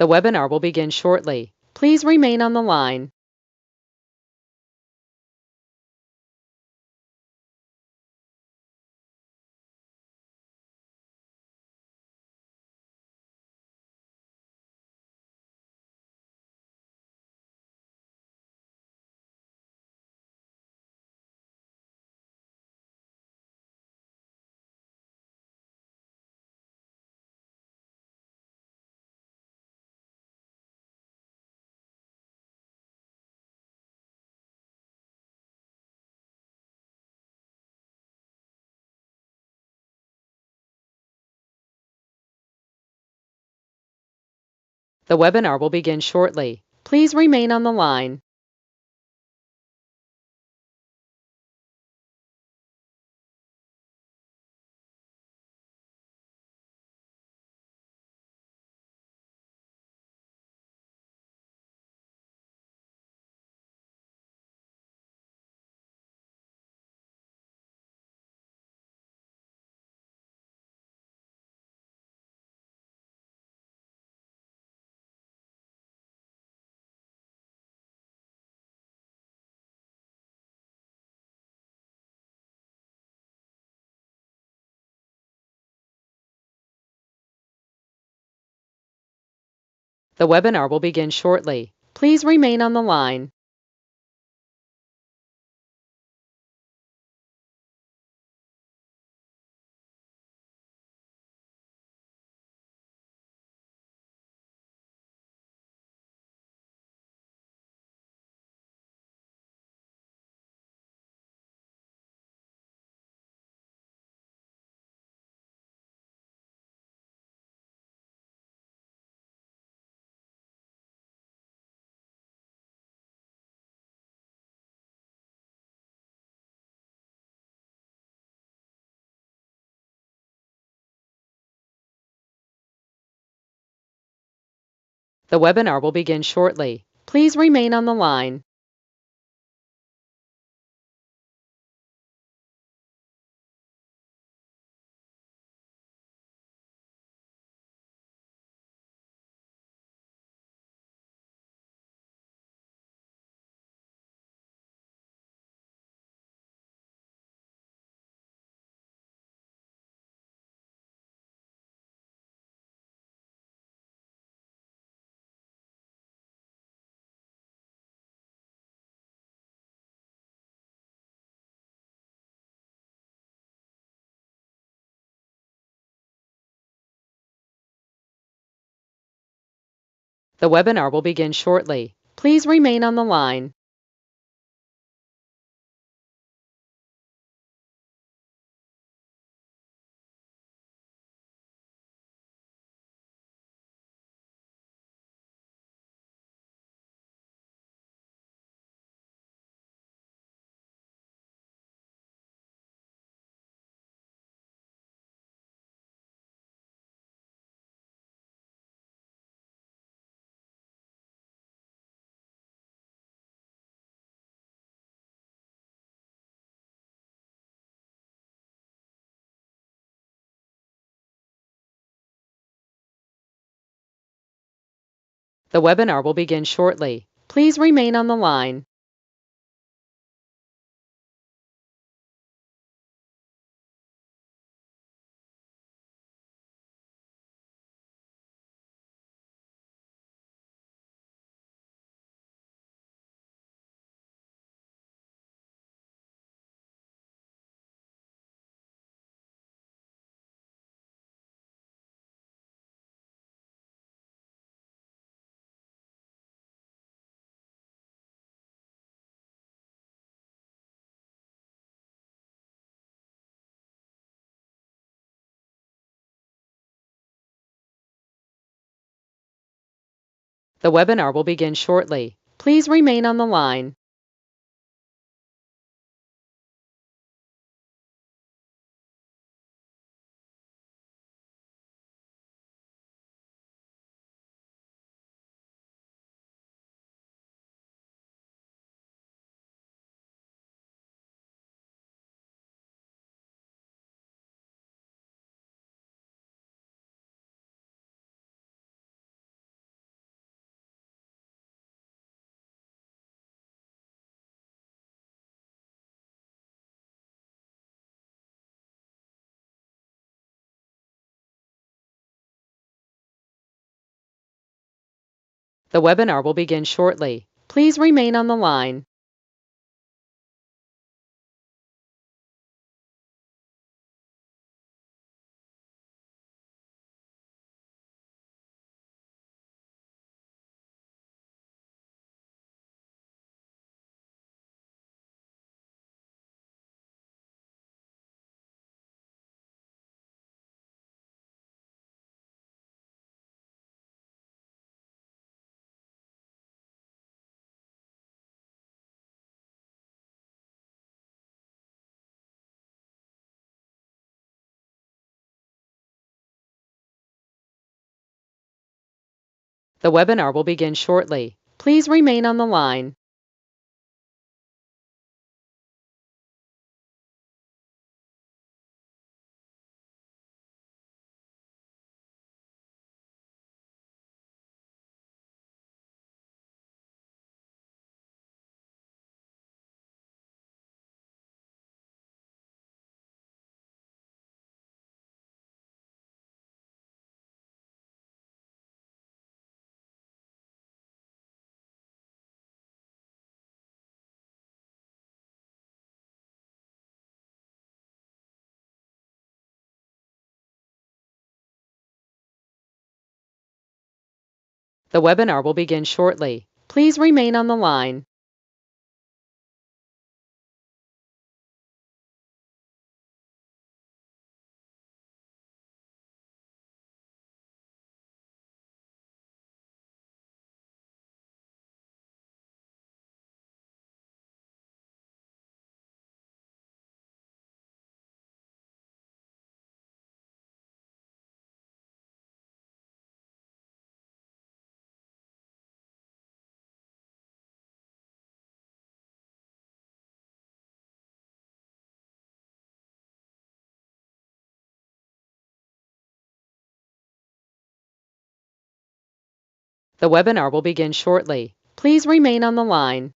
The webinar will begin shortly. Please remain on the line. The webinar will begin shortly. Please remain on the line. The webinar will begin shortly. Please remain on the line. The webinar will begin shortly. Please remain on the line. The webinar will begin shortly. Please remain on the line. The webinar will begin shortly. Please remain on the line. The webinar will begin shortly. Please remain on the line. The webinar will begin shortly. Please remain on the line. The webinar will begin shortly. Please remain on the line. The webinar will begin shortly. Please remain on the line. The webinar will begin shortly. Please remain on the line.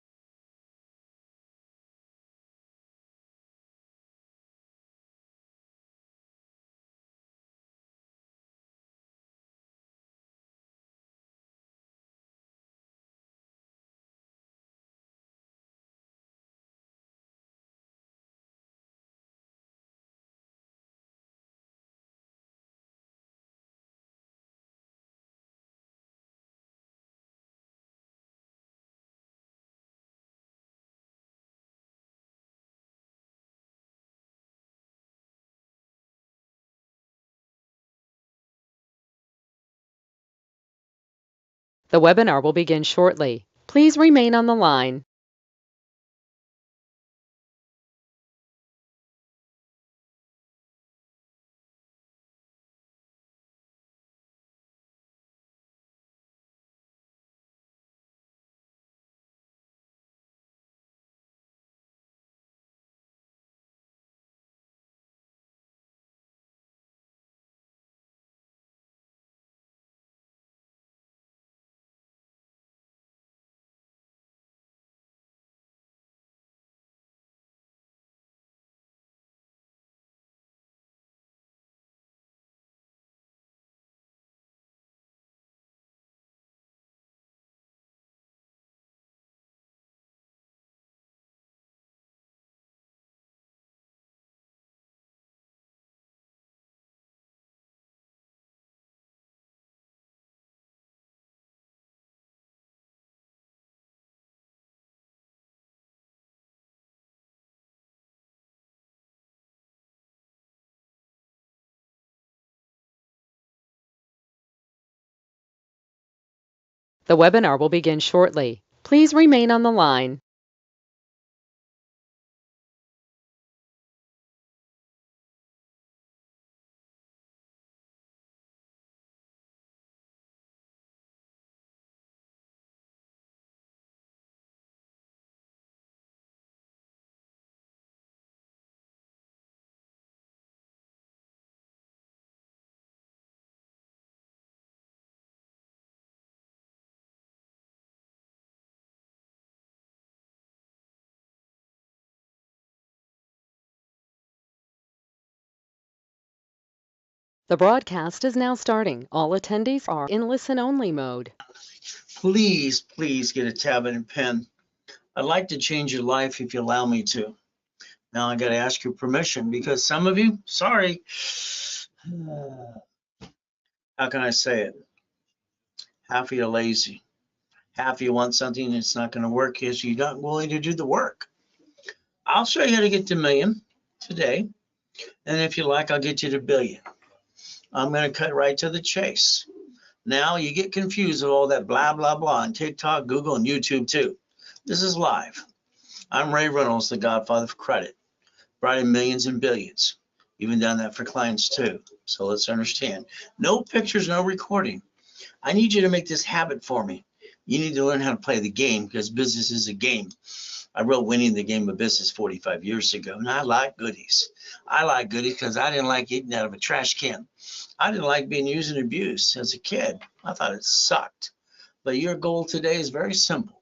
The webinar will begin shortly. Please remain on the line. The webinar will begin shortly. Please remain on the line. The broadcast is now starting. All attendees are in listen-only mode. please get a tablet and pen. I'd like to change your life if you allow me to. Now I got to ask your permission because some of you, sorry, how can I say it? Half of you are lazy. Half of you want something that's not going to work because you're not willing to do the work. I'll show you how to get to million today. And if you like, I'll get you to billion. I'm going to cut right to the chase. Now you get confused with all that blah, blah, blah on TikTok, Google, and YouTube too. This is live. I'm Ray Reynolds, the godfather of credit. Brought in millions and billions. Even done that for clients too. So let's understand. No pictures, no recording. I need you to make this habit for me. You need to learn how to play the game because business is a game. I wrote Winning the Game of Business 45 years ago, and I like goodies. I like goodies because I didn't like eating out of a trash can. I didn't like being used and abused as a kid. I thought it sucked. But your goal today is very simple.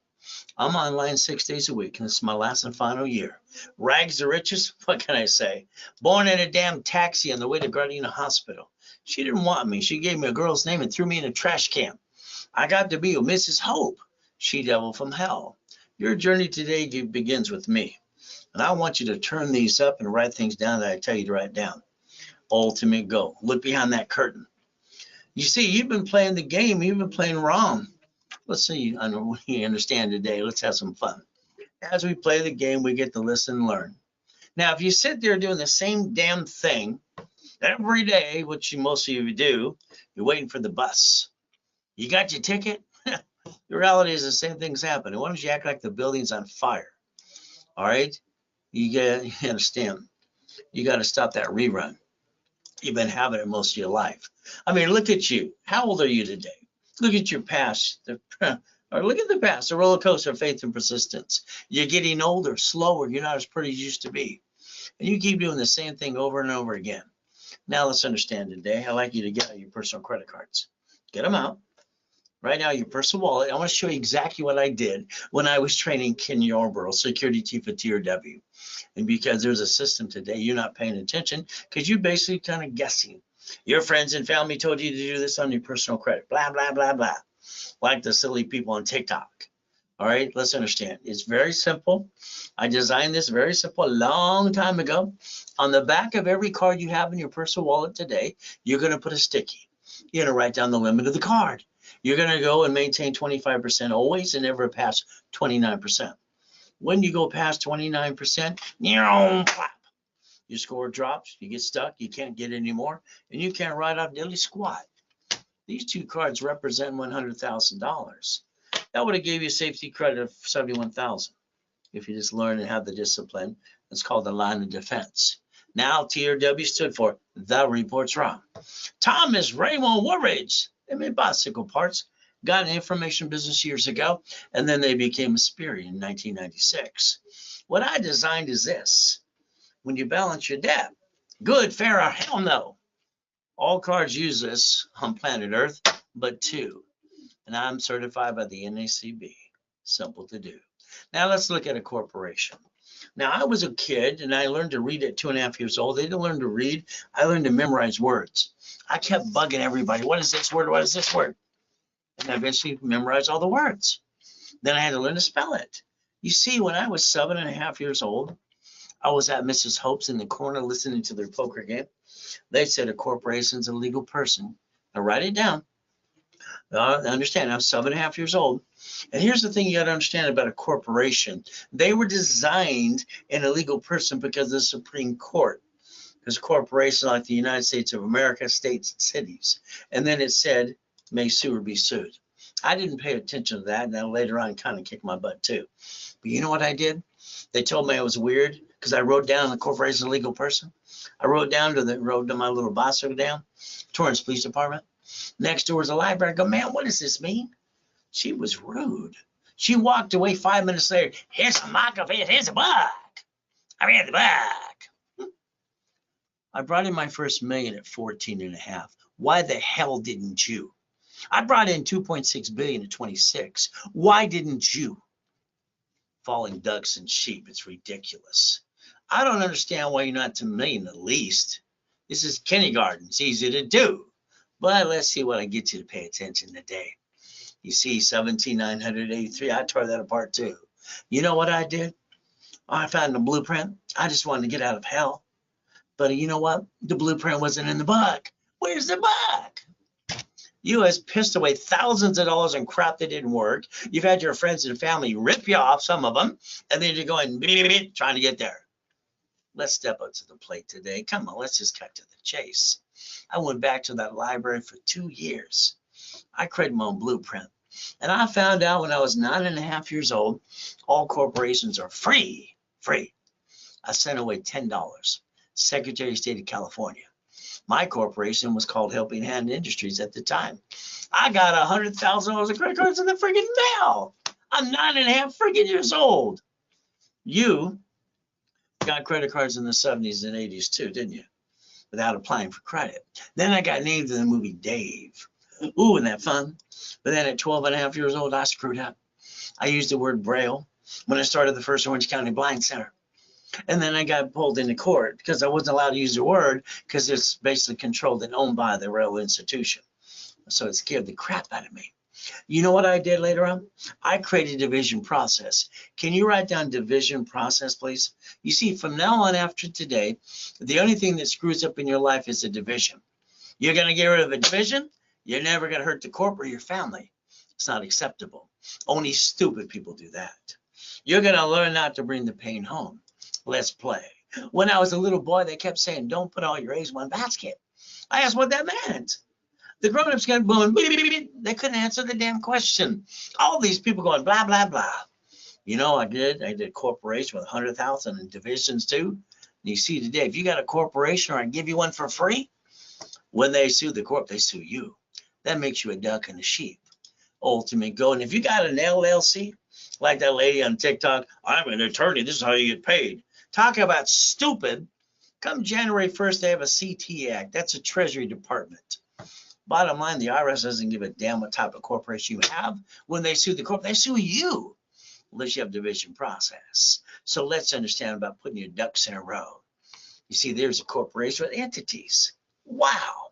I'm online 6 days a week, and this is my last and final year. Rags to riches, what can I say? Born in a damn taxi on the way to Gardena Hospital. She didn't want me. She gave me a girl's name and threw me in a trash can. I got to be with Mrs. Hope, she devil from hell. Your journey today begins with me. And I want you to turn these up and write things down that I tell you to write down. Ultimate goal. Look behind that curtain. You see, you've been playing the game. You've been playing wrong. Let's see, I know you understand today. Let's have some fun. As we play the game, we get to listen and learn. Now, if you sit there doing the same damn thing every day, which most of you do, you're waiting for the bus. You got your ticket? The reality is the same thing's happening. Why don't you act like the building's on fire? All right? You understand. You got to stop that rerun. You've been having it most of your life. I mean, look at you. How old are you today? Look at your past. Or look at the past, the roller coaster of faith and persistence. You're getting older, slower. You're not as pretty as you used to be. And you keep doing the same thing over and over again. Now let's understand today. I'd like you to get out your personal credit cards. Get them out. Right now, your personal wallet. I want to show you exactly what I did when I was training Ken Yarborough, security chief at TRW. And because there's a system today, you're not paying attention because you're basically kind of guessing. Your friends and family told you to do this on your personal credit. Blah, blah, blah, blah. Like the silly people on TikTok. All right, let's understand. It's very simple. I designed this very simple a long time ago. On the back of every card you have in your personal wallet today, you're going to put a sticky. You're going to write down the limit of the card. You're going to go and maintain 25% always and never pass 29%. When you go past 29%, your score drops, you get stuck, you can't get any more, and you can't write off daily squat. These two cards represent $100,000. That would have gave you a safety credit of $71,000 if you just learn and have the discipline. It's called the line of defense. Now TRW stood for The Report's Wrong. Thomas Raymond Woolridge. They made bicycle parts, got an information business years ago, and then they became a Sperry in 1996. What I designed is this. When you balance your debt, good, fair, or hell no. All cards use this on planet Earth, but two. And I'm certified by the NACB. Simple to do. Now let's look at a corporation. Now I was a kid and I learned to read at 2.5 years old. They didn't learn to read. I learned to memorize words. I kept bugging everybody. What is this word? What is this word? And I eventually memorized all the words. Then I had to learn to spell it. You see, when I was 7.5 years old, I was at Mrs. Hope's in the corner listening to their poker game. They said a corporation's a legal person. Now write it down. Understand, I'm 7.5 years old. And here's the thing you got to understand about a corporation. They were designed in a legal person because of the Supreme Court. Because corporations like the United States of America, states, and cities. And then it said, may sue or be sued. I didn't pay attention to that. And then later on, kind of kicked my butt too. But you know what I did? They told me I was weird because I wrote down the corporation legal person. I wrote down to my little bicycle down, Torrance Police Department. Next door was a library. I go, man, what does this mean? She was rude. She walked away 5 minutes later. Here's a mock of it. Here's a book. I read the book. I brought in my first million at 14.5. Why the hell didn't you? I brought in 2.6 billion at 26. Why didn't you? Falling ducks and sheep. It's ridiculous. I don't understand why you're not to million at least. This is kindergarten. It's easy to do. But let's see what I get you to pay attention today. You see, 17,983, I tore that apart too. You know what I did? I found the blueprint. I just wanted to get out of hell. But you know what? The blueprint wasn't in the book. Where's the book? You has pissed away thousands of dollars on crap that didn't work. You've had your friends and family rip you off, some of them, and then you're going trying to get there. Let's step up to the plate today. Come on, let's just cut to the chase. I went back to that library for 2 years. I created my own blueprint. And I found out when I was 9.5 years old, all corporations are free. I sent away $10. Secretary of State of California. My corporation was called Helping Hand Industries at the time. I got $100,000 of credit cards in the friggin' mail. I'm 9.5 friggin' years old. You got credit cards in the 70s and 80s too, didn't you? Without applying for credit. Then I got named in the movie Dave. Ooh, isn't that fun? But then at 12.5 years old, I screwed up. I used the word Braille when I started the first Orange County Blind Center. And then I got pulled into court because I wasn't allowed to use the word because it's basically controlled and owned by the rail institution. So it scared the crap out of me. You know what I did later on? I created a division process. Can you write down division process, please? You see, from now on after today, the only thing that screws up in your life is a division. You're going to get rid of a division. You're never going to hurt the corp or your family. It's not acceptable. Only stupid people do that. You're going to learn not to bring the pain home. Let's play. When I was a little boy, they kept saying, don't put all your eggs in one basket. I asked what that meant. The grown-ups got going, they couldn't answer the damn question. All these people going, blah, blah, blah. You know, I did a corporation with 100,000 in divisions too. And you see today, if you got a corporation or I give you one for free, when they sue the corp, they sue you. That makes you a duck and a sheep. Ultimate goal. And if you got an LLC, like that lady on TikTok, I'm an attorney, this is how you get paid. Talk about stupid. Come January 1st, they have a CT Act. That's a Treasury Department. Bottom line, the IRS doesn't give a damn what type of corporation you have. When they sue the corp, they sue you, unless you have division process. So let's understand about putting your ducks in a row. You see, there's a corporation with entities. Wow.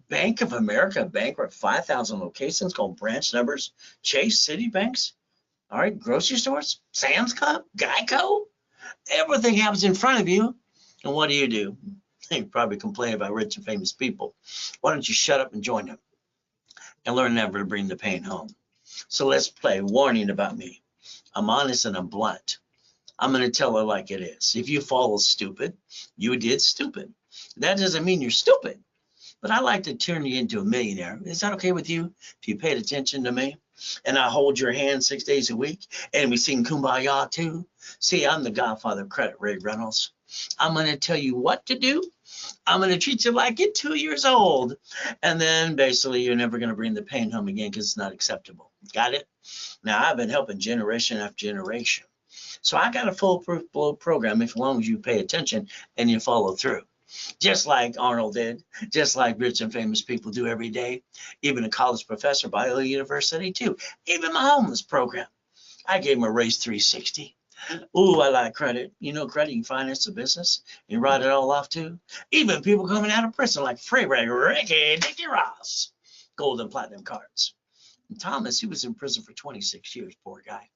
Bank of America, bank with 5,000 locations called branch numbers. Chase, Citibanks, all right, grocery stores, Sam's Club, Geico. Everything happens in front of you. And what do? You probably complain about rich and famous people. Why don't you shut up and join them and learn never to bring the pain home? So let's play. Warning about me. I'm honest and I'm blunt. I'm going to tell her like it is. If you follow stupid, you did stupid. That doesn't mean you're stupid. But I like to turn you into a millionaire. Is that okay with you? If you paid attention to me and I hold your hand 6 days a week and we sing Kumbaya too. See, I'm the godfather of credit, Ray Reynolds. I'm going to tell you what to do. I'm going to treat you like you're 2 years old. And then basically you're never going to bring the pain home again because it's not acceptable. Got it? Now, I've been helping generation after generation. So I got a foolproof program as long as you pay attention and you follow through. Just like Arnold did, just like rich and famous people do every day. Even a college professor by a university too. Even my homeless program. I gave him a raise 360. Ooh, I like credit. You know, credit, you can finance a business. You write it all off too. Even people coming out of prison like Ricky Dickie Ross. Gold and platinum cards. And Thomas, he was in prison for 26 years, poor guy.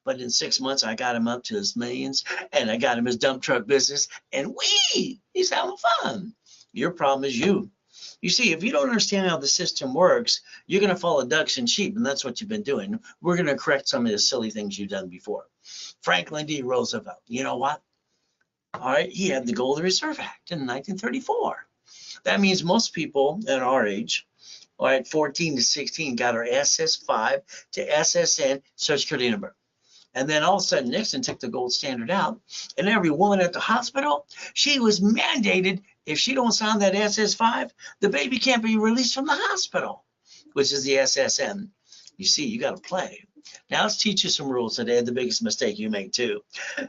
But in 6 months, I got him up to his millions, and I got him his dump truck business, and he's having fun. Your problem is you. You see, if you don't understand how the system works, you're going to follow ducks and sheep, and that's what you've been doing. We're going to correct some of the silly things you've done before. Franklin D. Roosevelt, you know what? All right, he had the Gold Reserve Act in 1934. That means most people at our age, all right, 14 to 16, got our SS5 to SSN Social Security number. And then all of a sudden, Nixon took the gold standard out, and every woman at the hospital, she was mandated, if she don't sign that SS5, the baby can't be released from the hospital, which is the SSN. You see, you got to play. Now let's teach you some rules today, the biggest mistake you make too.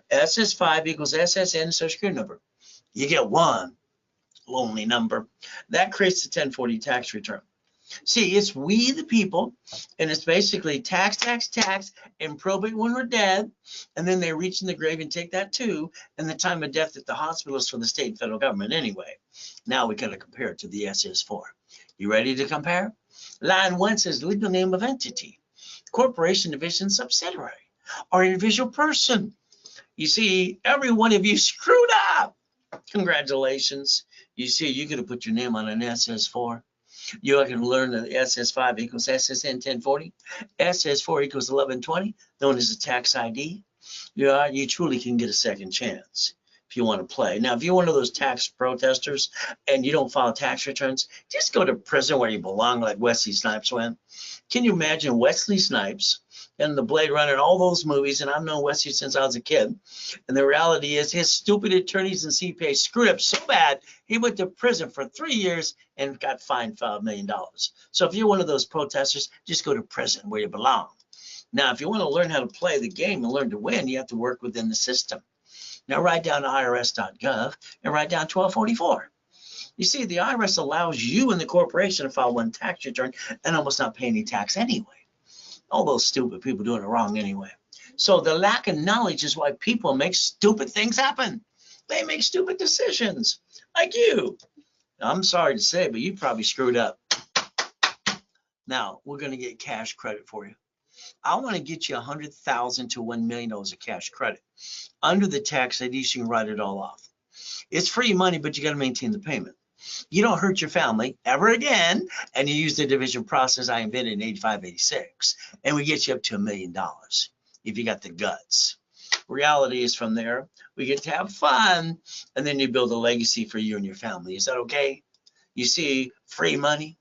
SS5 equals SSN Social Security number. You get one lonely number. That creates the 1040 tax return. See, it's we the people, and it's basically tax, tax, tax, and probate when we're dead, and then they reach in the grave and take that too, and the time of death at the hospital is for the state and federal government anyway. Now we got to compare it to the SS4. You ready to compare? Line 1 says legal name of entity, corporation, division, subsidiary, or individual person. You see, every one of you screwed up. Congratulations. You see, you could have put your name on an SS4. You can learn that SS5 equals SSN 1040, SS4 equals 1120, known as a tax ID. You truly can get a second chance if you want to play. Now, if you're one of those tax protesters and you don't file tax returns, just go to prison where you belong, like Wesley Snipes went. Can you imagine Wesley Snipes and the Blade Runner and all those movies? And I've known Wesley since I was a kid. And the reality is his stupid attorneys and CPAs screwed up so bad, he went to prison for 3 years and got fined $5 million. So if you're one of those protesters, just go to prison where you belong. Now, if you want to learn how to play the game and learn to win, you have to work within the system. Now, write down irs.gov and write down 1244. You see, the IRS allows you and the corporation to file one tax return and almost not pay any tax anyway. All those stupid people doing it wrong anyway. So the lack of knowledge is why people make stupid things happen. They make stupid decisions, like you. I'm sorry to say, but you probably screwed up. Now, we're going to get cash credit for you. I want to get you $100,000 to $1 million of cash credit. Under the tax ID, you can write it all off. It's free money, but you got to maintain the payment. You don't hurt your family ever again, and you use the division process I invented in 85, 86, and we get you up to $1 million if you got the guts. Reality is from there, we get to have fun, and then you build a legacy for you and your family. Is that okay? You see, free money.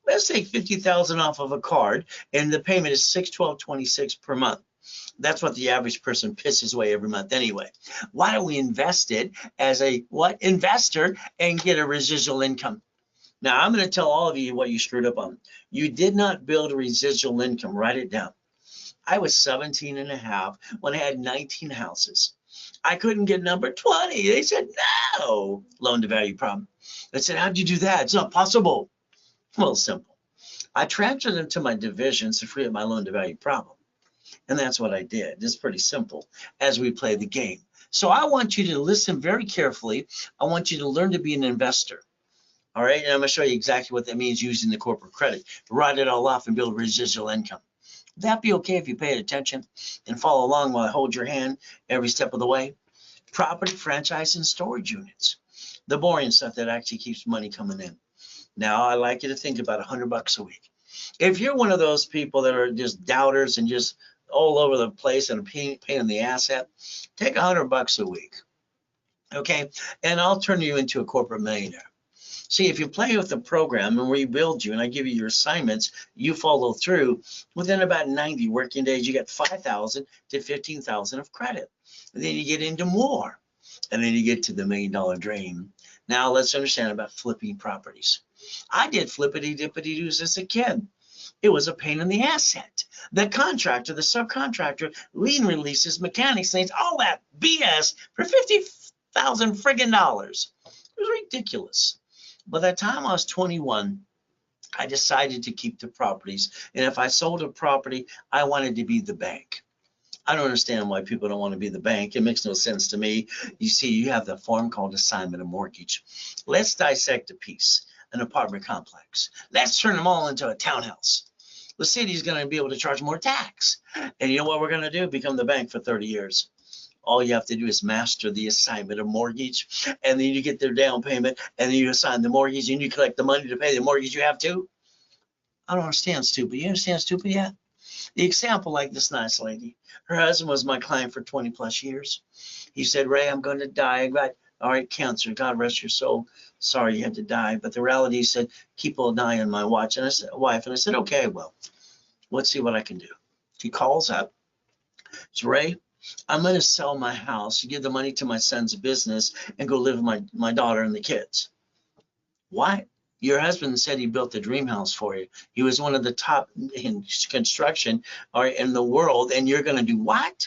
Let's take $50,000 off of a card, and the payment is $612.26 per month. That's what the average person pisses away every month anyway. Why don't we invest it as a investor and get a residual income? Now, I'm going to tell all of you what you screwed up on. You did not build a residual income. Write it down. I was 17 and a half when I had 19 houses. I couldn't get number 20. They said, no, loan to value problem. I said, how'd you do that? It's not possible. Well, simple. I transferred them to my divisions to free up my loan to value problem. And that's what I did. It's pretty simple as we play the game. So I want you to listen very carefully. I want you to learn to be an investor. All right. And I'm going to show you exactly what that means using the corporate credit. Write it all off and build residual income. Would that be okay if you paid attention and follow along while I hold your hand every step of the way? Property, franchise, and storage units. The boring stuff that actually keeps money coming in. Now, I like you to think about $100 a week. If you're one of those people that are just doubters and just all over the place and a pain in the ass, take $100 a week, okay? And I'll turn you into a corporate millionaire. See, if you play with the program and we build you and I give you your assignments, you follow through, within about 90 working days, you get 5,000 to 15,000 of credit. And then you get into more, and then you get to the $1 million dream. Now let's understand about flipping properties. I did flippity-dippity-doos as a kid. It was a pain in the ass. The contractor, the subcontractor, lien releases, mechanics things, all that BS for 50,000 friggin' dollars. It was ridiculous. By the time I was 21, I decided to keep the properties. And if I sold a property, I wanted to be the bank. I don't understand why people don't want to be the bank. It makes no sense to me. You see, you have the form called assignment of mortgage. Let's dissect a piece, an apartment complex. Let's turn them all into a townhouse. The city's going to be able to charge more tax. And you know what we're going to do? Become the bank for 30 years. All you have to do is master the assignment of mortgage, and then you get their down payment, and then you assign the mortgage, and you collect the money to pay the mortgage you have to. I don't understand, stupid. You understand, stupid, yet? The example, like this nice lady, her husband was my client for 20 plus years. He said, Ray, I'm going to die. I got, all right, cancer. God rest your soul. Sorry you had to die. But the reality, he said, keep an eye on my watch. And I said, wife. And I said, okay, well, let's see what I can do. She calls up. So Ray, I'm going to sell my house, give the money to my son's business, and go live with my daughter and the kids. Why? Your husband said he built the dream house for you. He was one of the top in construction or in the world, and you're going to do what?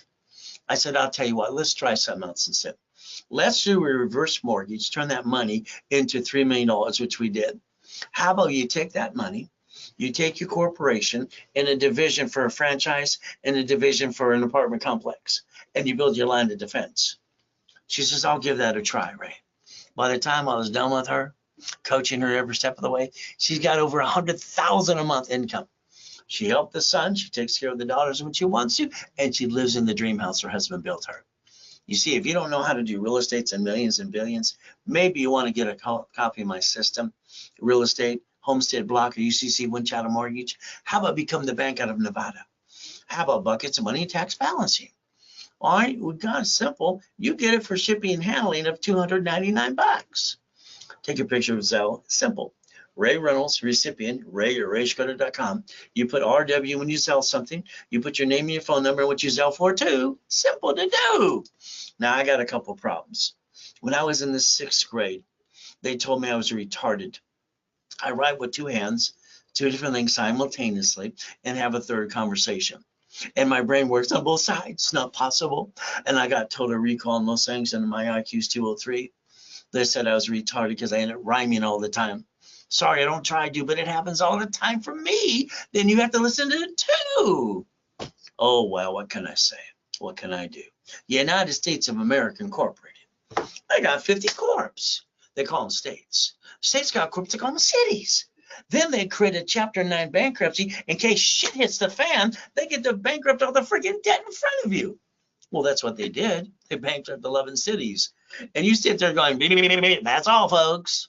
I said, I'll tell you what, let's try something else instead. Let's do a reverse mortgage, turn that money into $3 million, which we did. How about you take that money You take your corporation and a division for a franchise and a division for an apartment complex, and you build your line of defense. She says, I'll give that a try, Ray. By the time I was done with her, coaching her every step of the way, she's got over $100,000 a month income. She helped the son, she takes care of the daughters when she wants to, and she lives in the dream house her husband built her. You see, if you don't know how to do real estates and millions and billions, maybe you want to get a copy of my system, real estate, homestead block, or UCC one chattel mortgage. How about become the bank out of Nevada? How about buckets of money and tax balancing? All right, we got it simple. You get it for shipping and handling of $299. Take a picture of Zelle. Simple. Ray Reynolds, recipient, Ray at rayschroeder.com. You put RW when you sell something. You put your name and your phone number and what you sell for too. Simple to do. Now, I got a couple problems. When I was in the 6th grade, they told me I was retarded. I write with 2 hands, 2 different things simultaneously, and have a third conversation. And my brain works on both sides. It's not possible. And I got told to recall on those things, and my IQ's 203. They said I was retarded because I ended up rhyming all the time. Sorry, I don't try to, but it happens all the time for me. Then you have to listen to it too. Oh, well, what can I say? What can I do? United States of America Incorporated. I got 50 corps. They call them states. States got corps, they call them cities. Then they created Chapter 9 bankruptcy in case shit hits the fan. They get to bankrupt all the freaking debt in front of you. Well, that's what they did. They bankrupt 11 cities. And you sit there going, beep, beep, beep, beep. That's all, folks.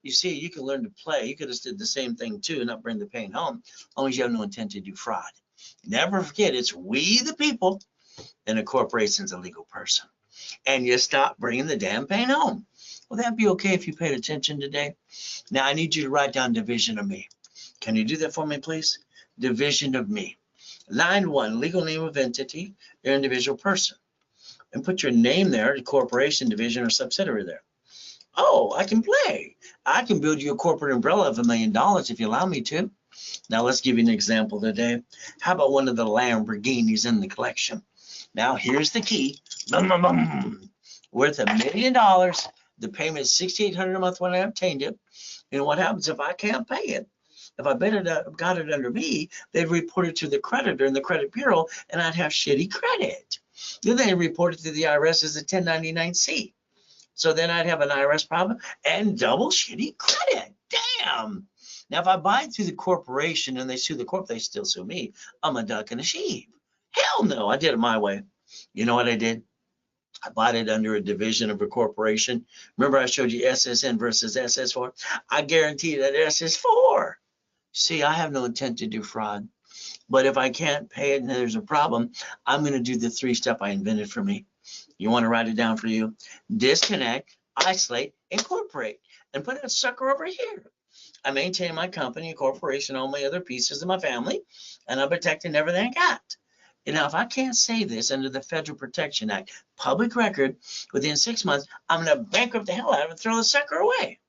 You see, you can learn to play. You could have did the same thing too, not bring the pain home, as long as you have no intent to do fraud. Never forget, it's we the people, and a corporation's a legal person. And you stop bringing the damn pain home. Will that be okay if you paid attention today? Now, I need you to write down division of me. Can you do that for me, please? Division of me. Line 1, legal name of entity, your individual person. And put your name there, the corporation, division, or subsidiary there. Oh, I can play. I can build you a corporate umbrella of $1 million if you allow me to. Now, let's give you an example today. How about one of the Lamborghinis in the collection? Now, here's the key. Boom, boom, boom. Worth $1 million. The payment is $6,800 a month when I obtained it. And what happens if I can't pay it? If I got it under me, they'd report it to the creditor in the credit bureau, and I'd have shitty credit. Then they report it to the IRS as a 1099-C. So then I'd have an IRS problem and double shitty credit. Damn. Now, if I buy it through the corporation and they sue the corp, they still sue me. I'm a duck and a sheep. Hell no, I did it my way. You know what I did? I bought it under a division of a corporation. Remember I showed you SSN versus SS4? I guarantee that SS4. See, I have no intent to do fraud. But if I can't pay it and there's a problem, I'm going to do the 3-step I invented for me. You want to write it down for you? Disconnect, isolate, incorporate, and put that sucker over here. I maintain my company, a corporation, all my other pieces of my family, and I'm protecting everything I got. And now, if I can't say this under the Federal Protection Act, public record, within 6 months, I'm going to bankrupt the hell out of it and throw the sucker away.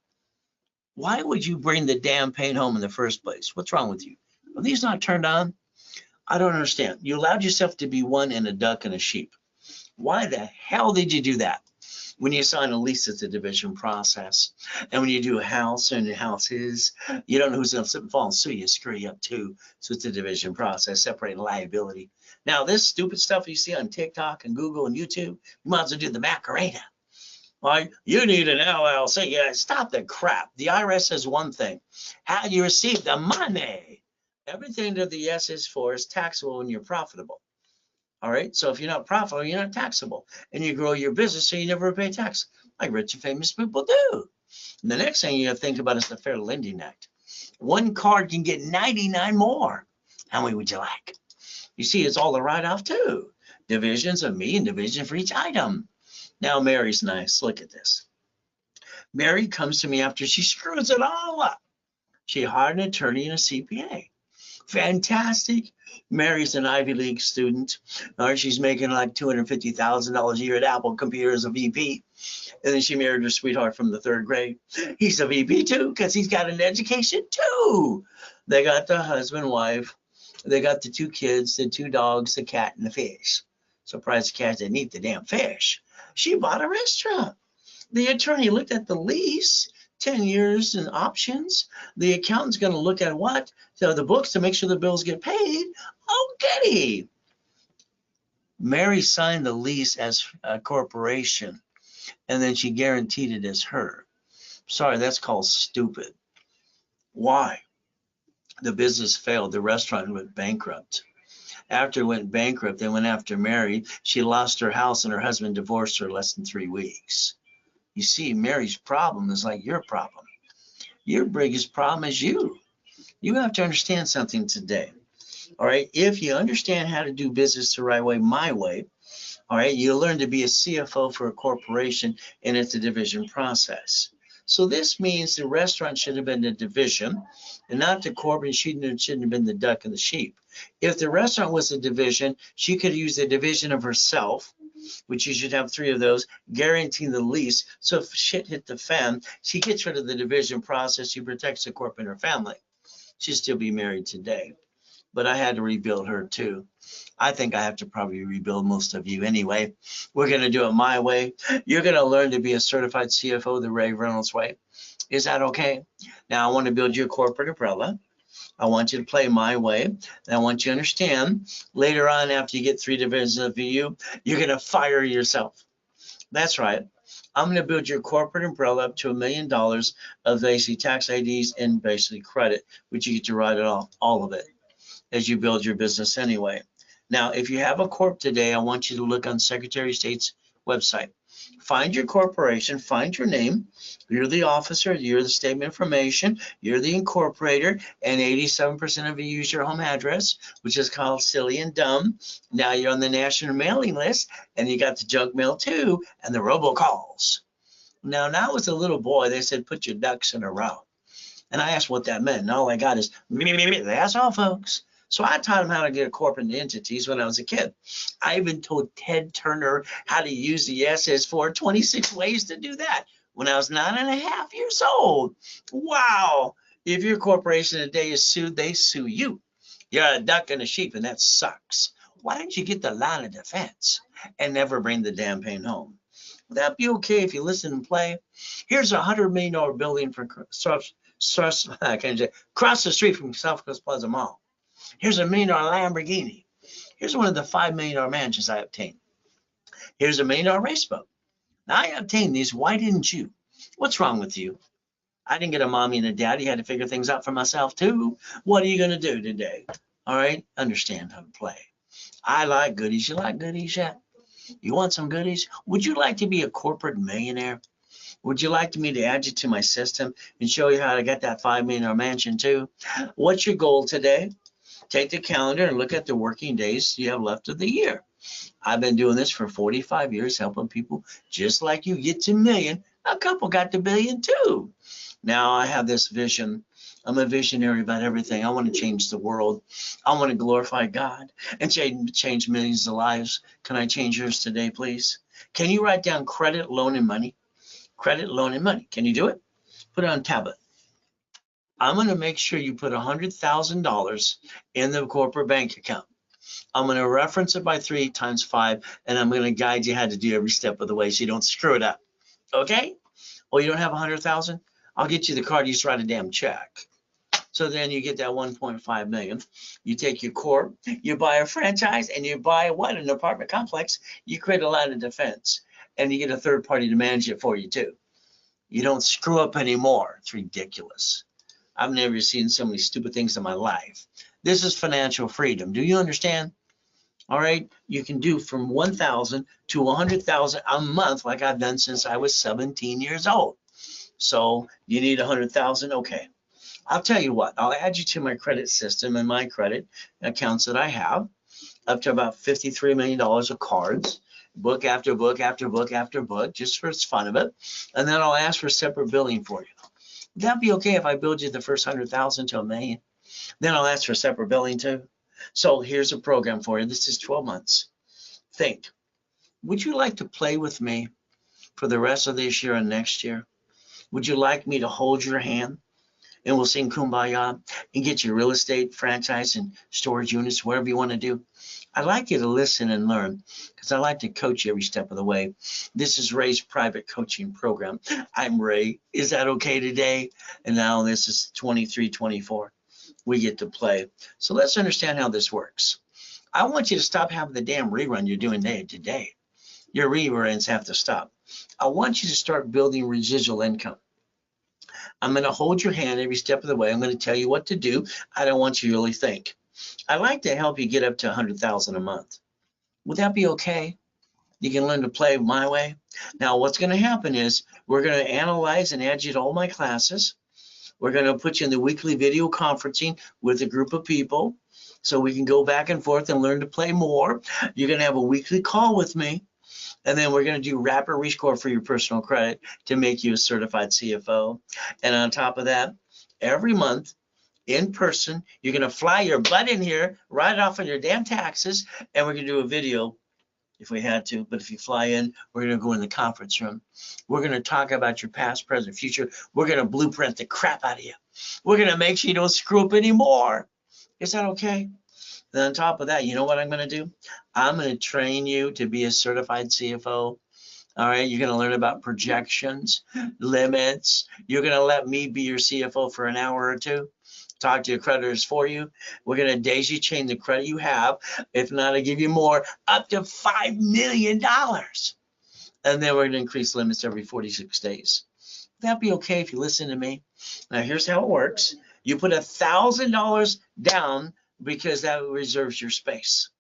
Why would you bring the damn pain home in the first place? What's wrong with you? Are these not turned on? I don't understand. You allowed yourself to be one in a duck and a sheep. Why the hell did you do that? When you sign a lease, it's a division process. And when you do a house and the house is, you don't know who's going to slip and fall and sue you, screw you up too. So it's a division process, separating liability. Now, this stupid stuff you see on TikTok and Google and YouTube, you might as well do the Macarena. Like, you need an LLC. Yeah, stop the crap. The IRS says one thing. How you receive the money. Everything that the S is for is taxable when you're profitable. All right, so if you're not profitable, you're not taxable. And you grow your business so you never pay tax, like rich and famous people do. And the next thing you have to think about is the Fair Lending Act. One card can get 99 more. How many would you like? You see, it's all a write-off too. Divisions of me and division for each item. Now, Mary's nice. Look at this. Mary comes to me after she screws it all up. She hired an attorney and a CPA. Fantastic. Mary's an Ivy League student. She's making like $250,000 a year at Apple Computer as a VP. And then she married her sweetheart from the 3rd grade. He's a VP too, because he's got an education too. They got the husband, wife. They got the 2 kids, the 2 dogs, the cat, and the fish. Surprised the cat didn't eat the damn fish. She bought a restaurant. The attorney looked at the lease, 10 years in options. The accountant's going to look at what? So the books to make sure the bills get paid. Okay. Mary signed the lease as a corporation, and then she guaranteed it as her. Sorry, that's called stupid. Why? The business failed. The restaurant went bankrupt. After it went bankrupt, they went after Mary. She lost her house, and her husband divorced her in less than 3 weeks. You see, Mary's problem is like your problem. Your biggest problem is you. You have to understand something today. All right. If you understand how to do business the right way, my way, all right, you learn to be a CFO for a corporation, and it's a division process. So this means the restaurant should have been the division and not the corporate. Shouldn't have been the duck and the sheep. If the restaurant was a division, she could use the division of herself, which you should have 3 of those, guaranteeing the lease. So if shit hit the fan, she gets rid of the division process. She protects the corporate and her family. She'd still be married today. But I had to rebuild her too. I think I have to probably rebuild most of you anyway. We're going to do it my way. You're going to learn to be a certified CFO the Ray Reynolds way. Is that okay? Now I want to build you a corporate umbrella. I want you to play my way. And I want you to understand later on, after you get 3 divisions of you, you're going to fire yourself. That's right. I'm going to build your corporate umbrella up to $1 million of basically tax IDs and basically credit, which you get to write it off, all of it, as you build your business anyway. Now, if you have a corp today, I want you to look on Secretary of State's website. Find your corporation, find your name. You're the officer, you're the statement of information, you're the incorporator, and 87% of you use your home address, which is called silly and dumb. Now you're on the national mailing list, and you got the junk mail too, and the robocalls. Now, when I was a little boy, they said, put your ducks in a row. And I asked what that meant, and all I got is, me. That's all, folks. So I taught him how to get a corporate entities when I was a kid. I even told Ted Turner how to use the SS4, 26 ways to do that when I was 9.5 years old. Wow. If your corporation today is sued, they sue you. You're a duck and a sheep, and that sucks. Why don't you get the line of defense and never bring the damn pain home? Would that be okay if you listen and play? Here's a $100 million building for across the street from South Coast Plaza Mall. Here's a $1 million Lamborghini. Here's one of the $5 million mansions I obtained. Here's a $1 million race boat. Now I obtained these. Why didn't you? What's wrong with you? I didn't get a mommy and a daddy. I had to figure things out for myself too. What are you going to do today? All right. Understand how to play. I like goodies. You like goodies yet? You want some goodies? Would you like to be a corporate millionaire? Would you like me to add you to my system and show you how to get that $5 million mansion too? What's your goal today? Take the calendar and look at the working days you have left of the year. I've been doing this for 45 years, helping people just like you get to $1 million. A couple got to $1 billion too. Now I have this vision. I'm a visionary about everything. I want to change the world. I want to glorify God and change millions of lives. Can I change yours today, please? Can you write down credit, loan, and money? Credit, loan, and money. Can you do it? Put it on a tablet. I'm going to make sure you put $100,000 in the corporate bank account. I'm going to reference it by 3 times 5, and I'm going to guide you how to do every step of the way so you don't screw it up. Okay? Well, you don't have 100,000? I'll get you the card. You just write a damn check. So then you get that 1.5 million. You take your corp, you buy a franchise, and you buy what? An apartment complex. You create a line of defense, and you get a third party to manage it for you too. You don't screw up anymore. It's ridiculous. I've never seen so many stupid things in my life. This is financial freedom. Do you understand? All right. You can do from 1,000 to 100,000 a month like I've done since I was 17 years old. So you need 100,000. Okay. I'll tell you what. I'll add you to my credit system and my credit accounts that I have up to about $53 million of cards, book after book after book after book, just for the fun of it. And then I'll ask for separate billing for you. Would that be okay if I build you the first 100,000 to $1 million? Then I'll ask for separate billing too. So here's a program for you. This is 12 months. Think, would you like to play with me for the rest of this year and next year? Would you like me to hold your hand and we'll sing Kumbaya and get your real estate franchise and storage units, whatever you want to do? I'd like you to listen and learn because I like to coach you every step of the way. This is Ray's private coaching program. I'm Ray. Is that okay today? And now this is 23-24. We get to play. So let's understand how this works. I want you to stop having the damn rerun you're doing day to day. Your reruns have to stop. I want you to start building residual income. I'm going to hold your hand every step of the way. I'm going to tell you what to do. I don't want you to really think. I'd like to help you get up to 100,000 a month. Would that be okay? You can learn to play my way. Now, what's going to happen is we're going to analyze and add you to all my classes. We're going to put you in the weekly video conferencing with a group of people so we can go back and forth and learn to play more. You're going to have a weekly call with me. And then we're going to do rapid rescore for your personal credit to make you a certified CFO. And on top of that, every month in person, you're going to fly your butt in here, write it off on your damn taxes, and we're going to do a video if we had to. But if you fly in, we're going to go in the conference room. We're going to talk about your past, present, future. We're going to blueprint the crap out of you. We're going to make sure you don't screw up anymore. Is that okay? Then on top of that, you know what I'm going to do? I'm going to train you to be a certified CFO. All right, you're going to learn about projections, limits. You're going to let me be your CFO for an hour or two, talk to your creditors for you. We're going to daisy chain the credit you have. If not, I'll give you more, up to $5 million. And then we're going to increase limits every 46 days. Would that be okay if you listen to me? Now, here's how it works. You put $1,000 down because that reserves your space.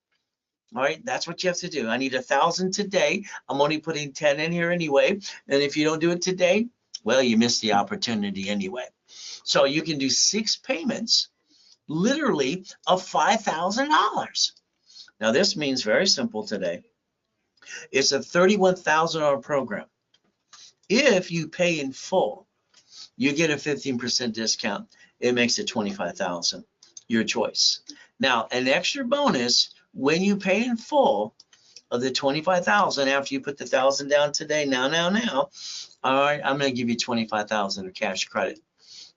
All right, that's what you have to do. I need 1,000 today. I'm only putting 10 in here anyway. And if you don't do it today, well, you missed the opportunity anyway. So you can do 6 payments, literally, of $5,000. Now, this means very simple today. It's a $31,000 program. If you pay in full, you get a 15% discount. It makes it $25,000. Your choice. Now, an extra bonus when you pay in full of the $25,000 after you put the $1,000 down today. Now. All right, I'm going to give you $25,000 of cash credit.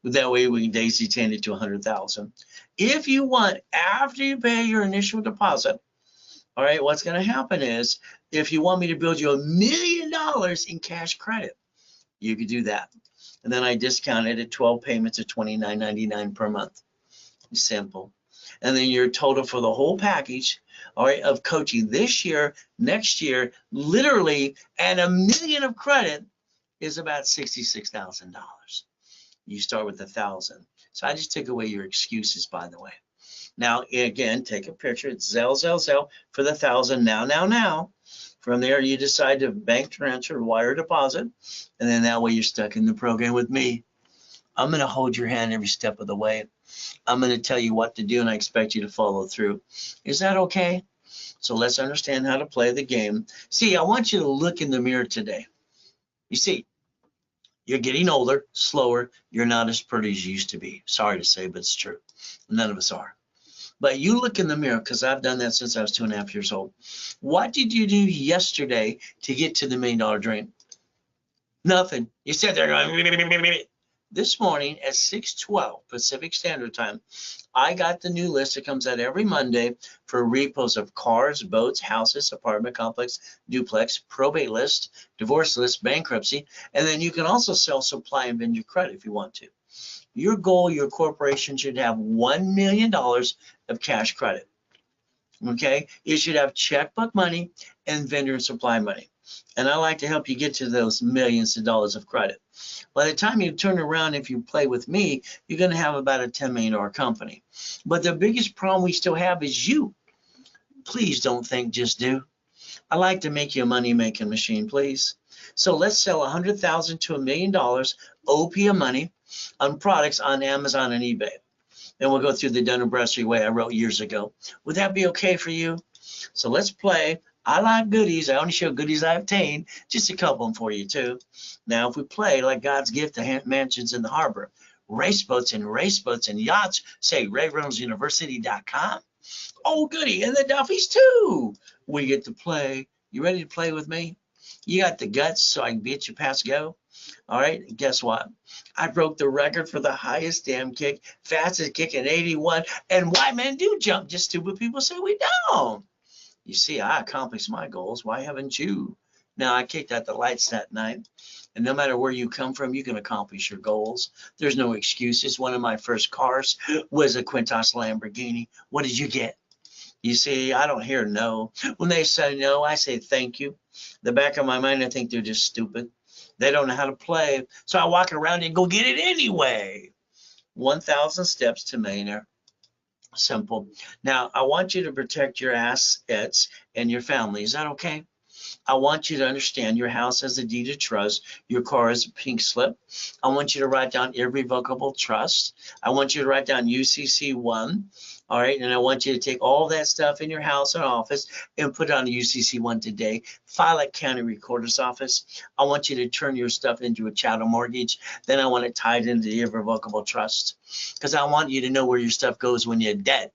That way we can daisy chain it to $100,000. If you want, after you pay your initial deposit, all right, what's going to happen is if you want me to build you $1 million in cash credit, you could do that. And then I discount it at 12 payments of $29.99 per month. Simple. And then your total for the whole package, all right, of coaching this year, next year, literally, and $1 million of credit is about $66,000. You start with 1,000. So I just took away your excuses, by the way. Now, again, take a picture. It's Zelle for the 1,000 now. From there, you decide to bank transfer, wire deposit, and then that way you're stuck in the program with me. I'm going to hold your hand every step of the way. I'm going to tell you what to do, and I expect you to follow through. Is that okay? So let's understand how to play the game. See, I want you to look in the mirror today. You see, you're getting older, slower. You're not as pretty as you used to be. Sorry to say, but it's true. None of us are. But you look in the mirror, because I've done that since I was 2.5 years old. What did you do yesterday to get to the $1 million dream? Nothing. You sat there going, this morning at 6:12 Pacific Standard Time, I got the new list that comes out every Monday for repos of cars, boats, houses, apartment complex, duplex, probate list, divorce list, bankruptcy, and then you can also sell supply and vendor credit if you want to. Your goal, your corporation should have $1 million of cash credit. Okay, you should have checkbook money and vendor and supply money. And I like to help you get to those millions of dollars of credit. By the time you turn around, if you play with me, you're going to have about a $10 million company. But the biggest problem we still have is you. Please don't think, just do. I like to make you a money-making machine, please. So let's sell $100,000 to $1 million OPM money on products on Amazon and eBay. And we'll go through the Dun & Bradstreet way I wrote years ago. Would that be okay for you? So let's play. I like goodies. I only show goodies I obtained. Just a couple of them for you, too. Now, if we play like God's gift to mansions in the harbor, race boats and yachts, say RayReynoldsUniversity.com. Oh, goody. And the Duffys, too. We get to play. You ready to play with me? You got the guts so I can beat you past go? All right, guess what? I broke the record for the highest damn kick, fastest kick in 81. And white men do jump, just stupid people say we don't. You see, I accomplished my goals. Why haven't you? Now, I kicked out the lights that night. And no matter where you come from, you can accomplish your goals. There's no excuses. One of my first cars was a Quintas Lamborghini. What did you get? You see, I don't hear no. When they say no, I say thank you. The back of my mind, I think they're just stupid. They don't know how to play. So I walk around and go get it anyway. 1,000 steps to millionaire. Simple. Now, I want you to protect your assets and your family. Is that okay? I want you to understand your house has a deed of trust. Your car is a pink slip. I want you to write down irrevocable trust. I want you to write down UCC1. All right. And I want you to take all that stuff in your house and office and put it on UCC1 today. File at county recorder's office. I want you to turn your stuff into a chattel mortgage. Then I want it tied into the irrevocable trust because I want you to know where your stuff goes when you're dead.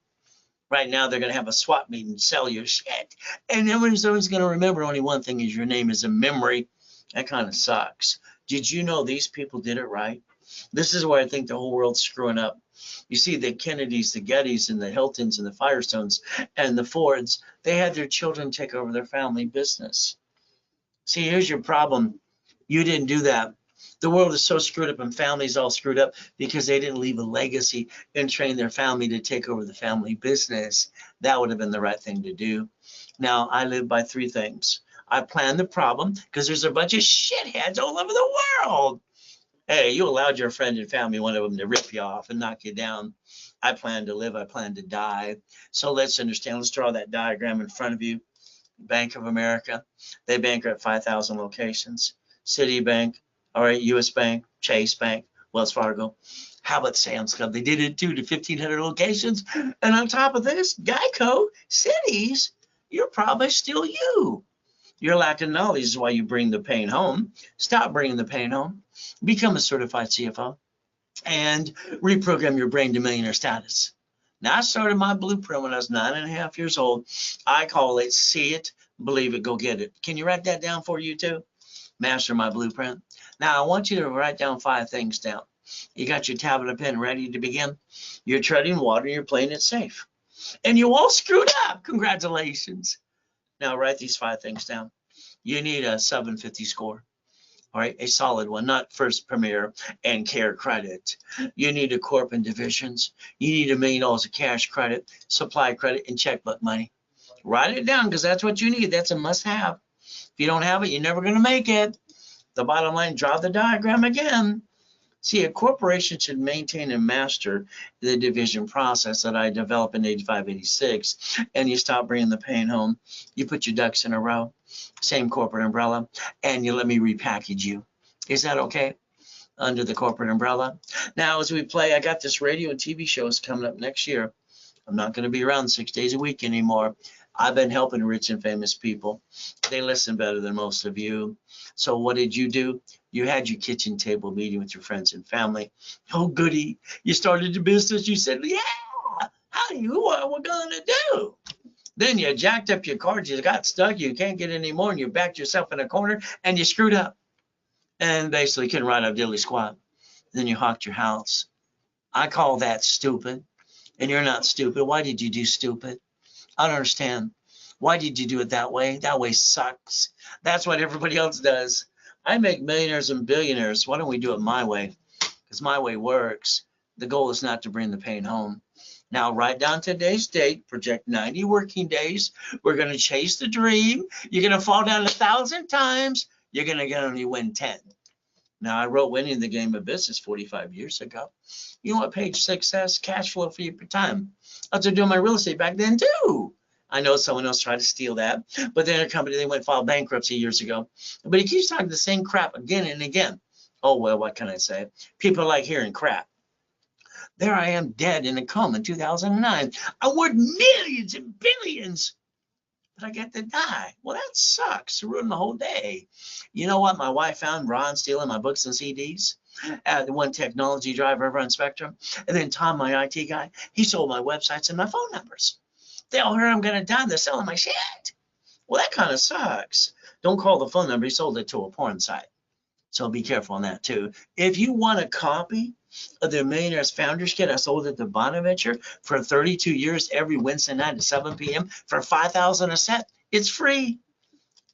Right now, they're going to have a swap meet and sell your shit. And everyone's always going to remember only one thing is your name is a memory. That kind of sucks. Did you know these people did it right? This is where I think the whole world's screwing up. You see, the Kennedys, the Gettys, and the Hiltons, and the Firestones, and the Fords, they had their children take over their family business. See, here's your problem. You didn't do that. The world is so screwed up and families all screwed up because they didn't leave a legacy and train their family to take over the family business. That would have been the right thing to do. Now, I live by three things. I plan the problem because there's a bunch of shitheads all over the world. Hey, you allowed your friend and family, one of them, to rip you off and knock you down. I plan to live. I plan to die. So let's understand. Let's draw that diagram in front of you. Bank of America, they bankrupt 5,000 locations. Citibank, all right, U.S. Bank, Chase Bank, Wells Fargo. How about Sam's Club? They did it too to 1,500 locations. And on top of this, Geico, cities, you're probably still you. Your lack of knowledge is why you bring the pain home. Stop bringing the pain home. Become a certified CFO and reprogram your brain to millionaire status. Now, I started my blueprint when I was 9.5 years old. I call it see it, believe it, go get it. Can you write that down for you too? Master my blueprint. Now, I want you to write down 5 things down. You got your tablet and pen ready to begin? You're treading water and you're playing it safe. And you all screwed up. Congratulations. Now, write these 5 things down. You need a 750 score. All right, a solid one, not first premier and care credit. You need a corp and divisions. You need $1 million of cash credit, supply credit, and checkbook money. Write it down because that's what you need. That's a must have. If you don't have it, you're never going to make it. The bottom line, draw the diagram again. See, a corporation should maintain and master the division process that I developed in 85, 86, and you stop bringing the pain home. You put your ducks in a row, same corporate umbrella, and you let me repackage you. Is that okay? Under the corporate umbrella. Now, as we play, I got this radio and TV shows coming up next year. I'm not going to be around 6 days a week anymore. I've been helping rich and famous people. They listen better than most of you. So what did you do? You had your kitchen table meeting with your friends and family. Oh, goody. You started the business. You said, yeah, how you what we're going to do? Then you jacked up your cards. You got stuck. You can't get any more. And you backed yourself in a corner and you screwed up. And basically couldn't write a diddly squat. Then you hawked your house. I call that stupid. And you're not stupid. Why did you do stupid? I don't understand. Why did you do it that way? That way sucks. That's what everybody else does. I make millionaires and billionaires. Why don't we do it my way? Because my way works. The goal is not to bring the pain home. Now, write down today's date, project 90 working days. We're going to chase the dream. You're going to fall down 1,000 times. You're going to only win 10. Now, I wrote Winning the Game of Business 45 years ago. You know what page 6 says? Cash flow for your time. I was doing my real estate back then, too. I know someone else tried to steal that, but then a company, they went file bankruptcy years ago. But he keeps talking the same crap again and again. Oh, well, what can I say? People like hearing crap. There I am dead in a coma in 2009. I worth millions and billions, but I get to die. Well, that sucks. It ruined the whole day. You know what? My wife found Ron stealing my books and CDs. The one technology driver over on Spectrum. And then Tom, my IT guy, he sold my websites and my phone numbers. They all heard I'm going to die. They're selling my shit. Well, that kind of sucks. Don't call the phone number. He sold it to a porn site. So be careful on that too. If you want a copy of the Millionaires Founders Kit I sold at the Bonaventure for 32 years every Wednesday night at 7 p.m. for $5,000 a set. It's free.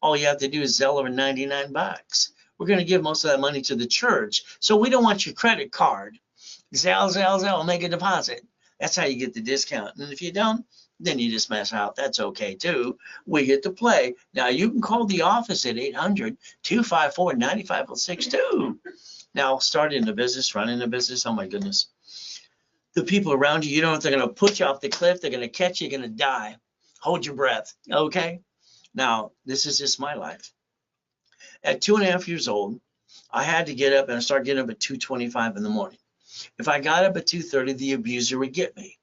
All you have to do is Zelle over 99 bucks. We're going to give most of that money to the church. So we don't want your credit card. Zelle, make a deposit. That's how you get the discount. And if you don't, then you just mess out. That's okay too. We get to play. Now you can call the office at 800-254-9506 too. Now starting a business, running a business, oh my goodness. The people around you, you don't know if they're going to put you off the cliff, they're going to catch you, you're going to die. Hold your breath, okay? Now, this is just my life. At 2.5 years old, I had to get up, and I started getting up at 2:25 in the morning. If I got up at 2:30, the abuser would get me.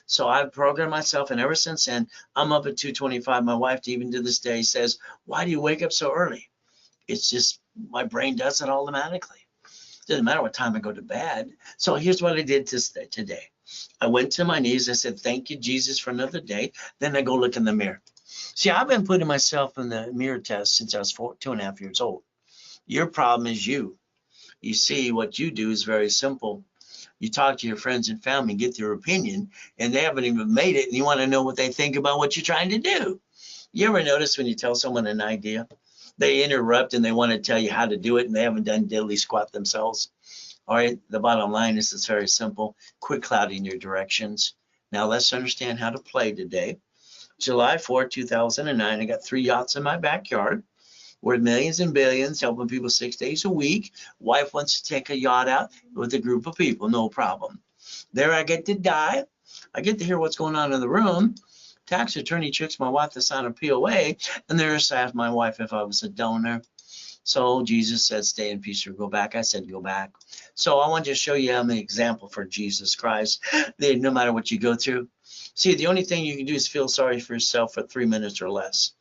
So I've programmed myself, and ever since then, I'm up at 2:25. My wife, even to this day, says, why do you wake up so early? It's just my brain does it automatically. Doesn't matter what time I go to bed. So here's what I did today. I went to my knees. I said, thank you, Jesus, for another day. Then I go look in the mirror. See, I've been putting myself in the mirror test since I was 2.5 years old. Your problem is you. You see, what you do is very simple. You talk to your friends and family, get their opinion, and they haven't even made it, and you want to know what they think about what you're trying to do. You ever notice when you tell someone an idea, they interrupt and they want to tell you how to do it, and they haven't done diddly squat themselves? All right, the bottom line is it's very simple. Quit clouding your directions. Now let's understand how to play today. July 4, 2009, I got 3 yachts in my backyard. Worth millions and billions, helping people 6 days a week. Wife wants to take a yacht out with a group of people, no problem. There I get to die. I get to hear what's going on in the room. Tax attorney tricks my wife to sign a POA, and there's asked my wife if I was a donor. So Jesus said, stay in peace or go back. I said, go back. So I want to show you I'm an example for Jesus Christ. That no matter what you go through. See, the only thing you can do is feel sorry for yourself for 3 minutes or less.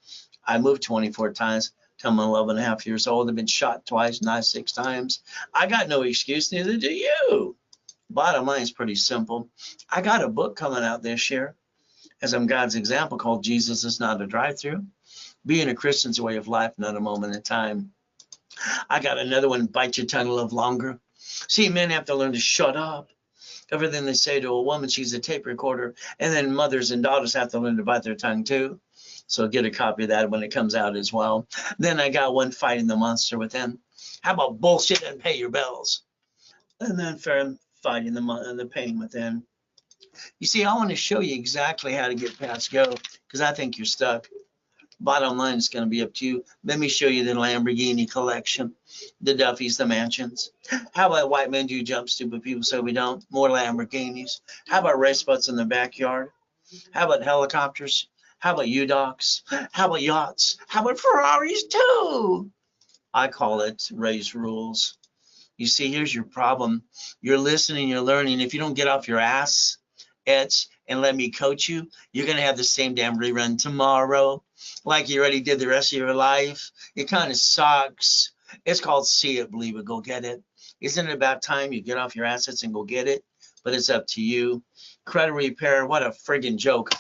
I moved 24 times. I'm 11.5 years old. I've been shot twice, not 6 times. I got no excuse, neither do you. Bottom line is pretty simple. I got a book coming out this year, as I'm God's example, called Jesus is Not a Drive-Through. Being a Christian's a way of life, not a moment in time. I got another one, Bite Your Tongue, Live Longer. See, men have to learn to shut up. Everything they say to a woman, she's a tape recorder. And then mothers and daughters have to learn to bite their tongue too. So get a copy of that when it comes out as well. Then I got one, Fighting the Monster Within. How about bullshit and pay your bills? And then Fighting the Pain Within. You see, I want to show you exactly how to get past go, because I think you're stuck. Bottom line is going to be up to you. Let me show you the Lamborghini collection, the Duffys, the mansions. How about white men do jump, stupid people say we don't? More Lamborghinis. How about race boats in the backyard? How about helicopters? How about U-Docks? How about yachts? How about Ferraris too? I call it Ray's rules. You see, here's your problem. You're listening, you're learning. If you don't get off your ass, and let me coach you, you're going to have the same damn rerun tomorrow, like you already did the rest of your life. It kind of sucks. It's called See It, Believe It, Go Get It. Isn't it about time you get off your assets and go get it? But it's up to you. Credit repair, what a friggin' joke.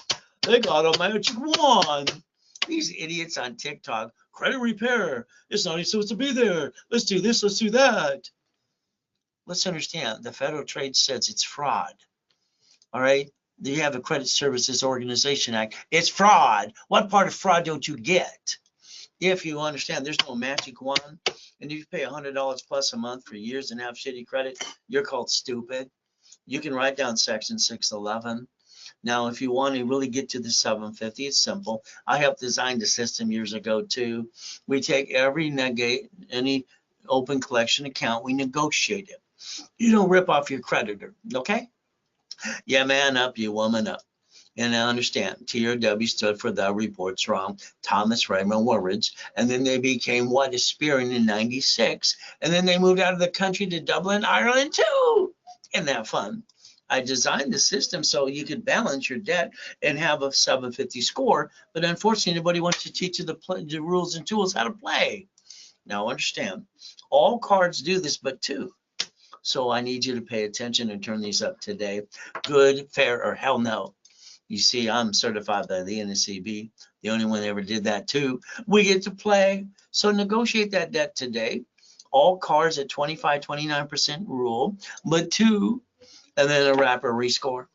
They got a magic wand. These idiots on TikTok, credit repair, it's not even supposed to be there. Let's do this, let's do that. Let's understand, the Federal Trade says it's fraud. All right, you have a Credit Services Organization Act. It's fraud. What part of fraud don't you get? If you understand, there's no magic wand, and if you pay $100 plus a month for years and have shitty credit, you're called stupid. You can write down Section 611. Now, if you want to really get to the 750, it's simple. I helped design the system years ago too. We take any open collection account, we negotiate it. You don't rip off your creditor, okay? Yeah, man up, you woman up. And I understand, TRW stood for The Report's Wrong, Thomas Raymond Woolridge, and then they became What is Spearing in 96, and then they moved out of the country to Dublin, Ireland too. Isn't that fun? I designed the system so you could balance your debt and have a 750 score, but unfortunately, nobody wants to teach you the rules and tools how to play. Now understand, all cards do this but 2. So I need you to pay attention and turn these up today. Good, fair, or hell no. You see, I'm certified by the NCB. The only one that ever did that too. We get to play. So negotiate that debt today. all cards at 25, 29% rule, but 2, and then a wrapper rescore.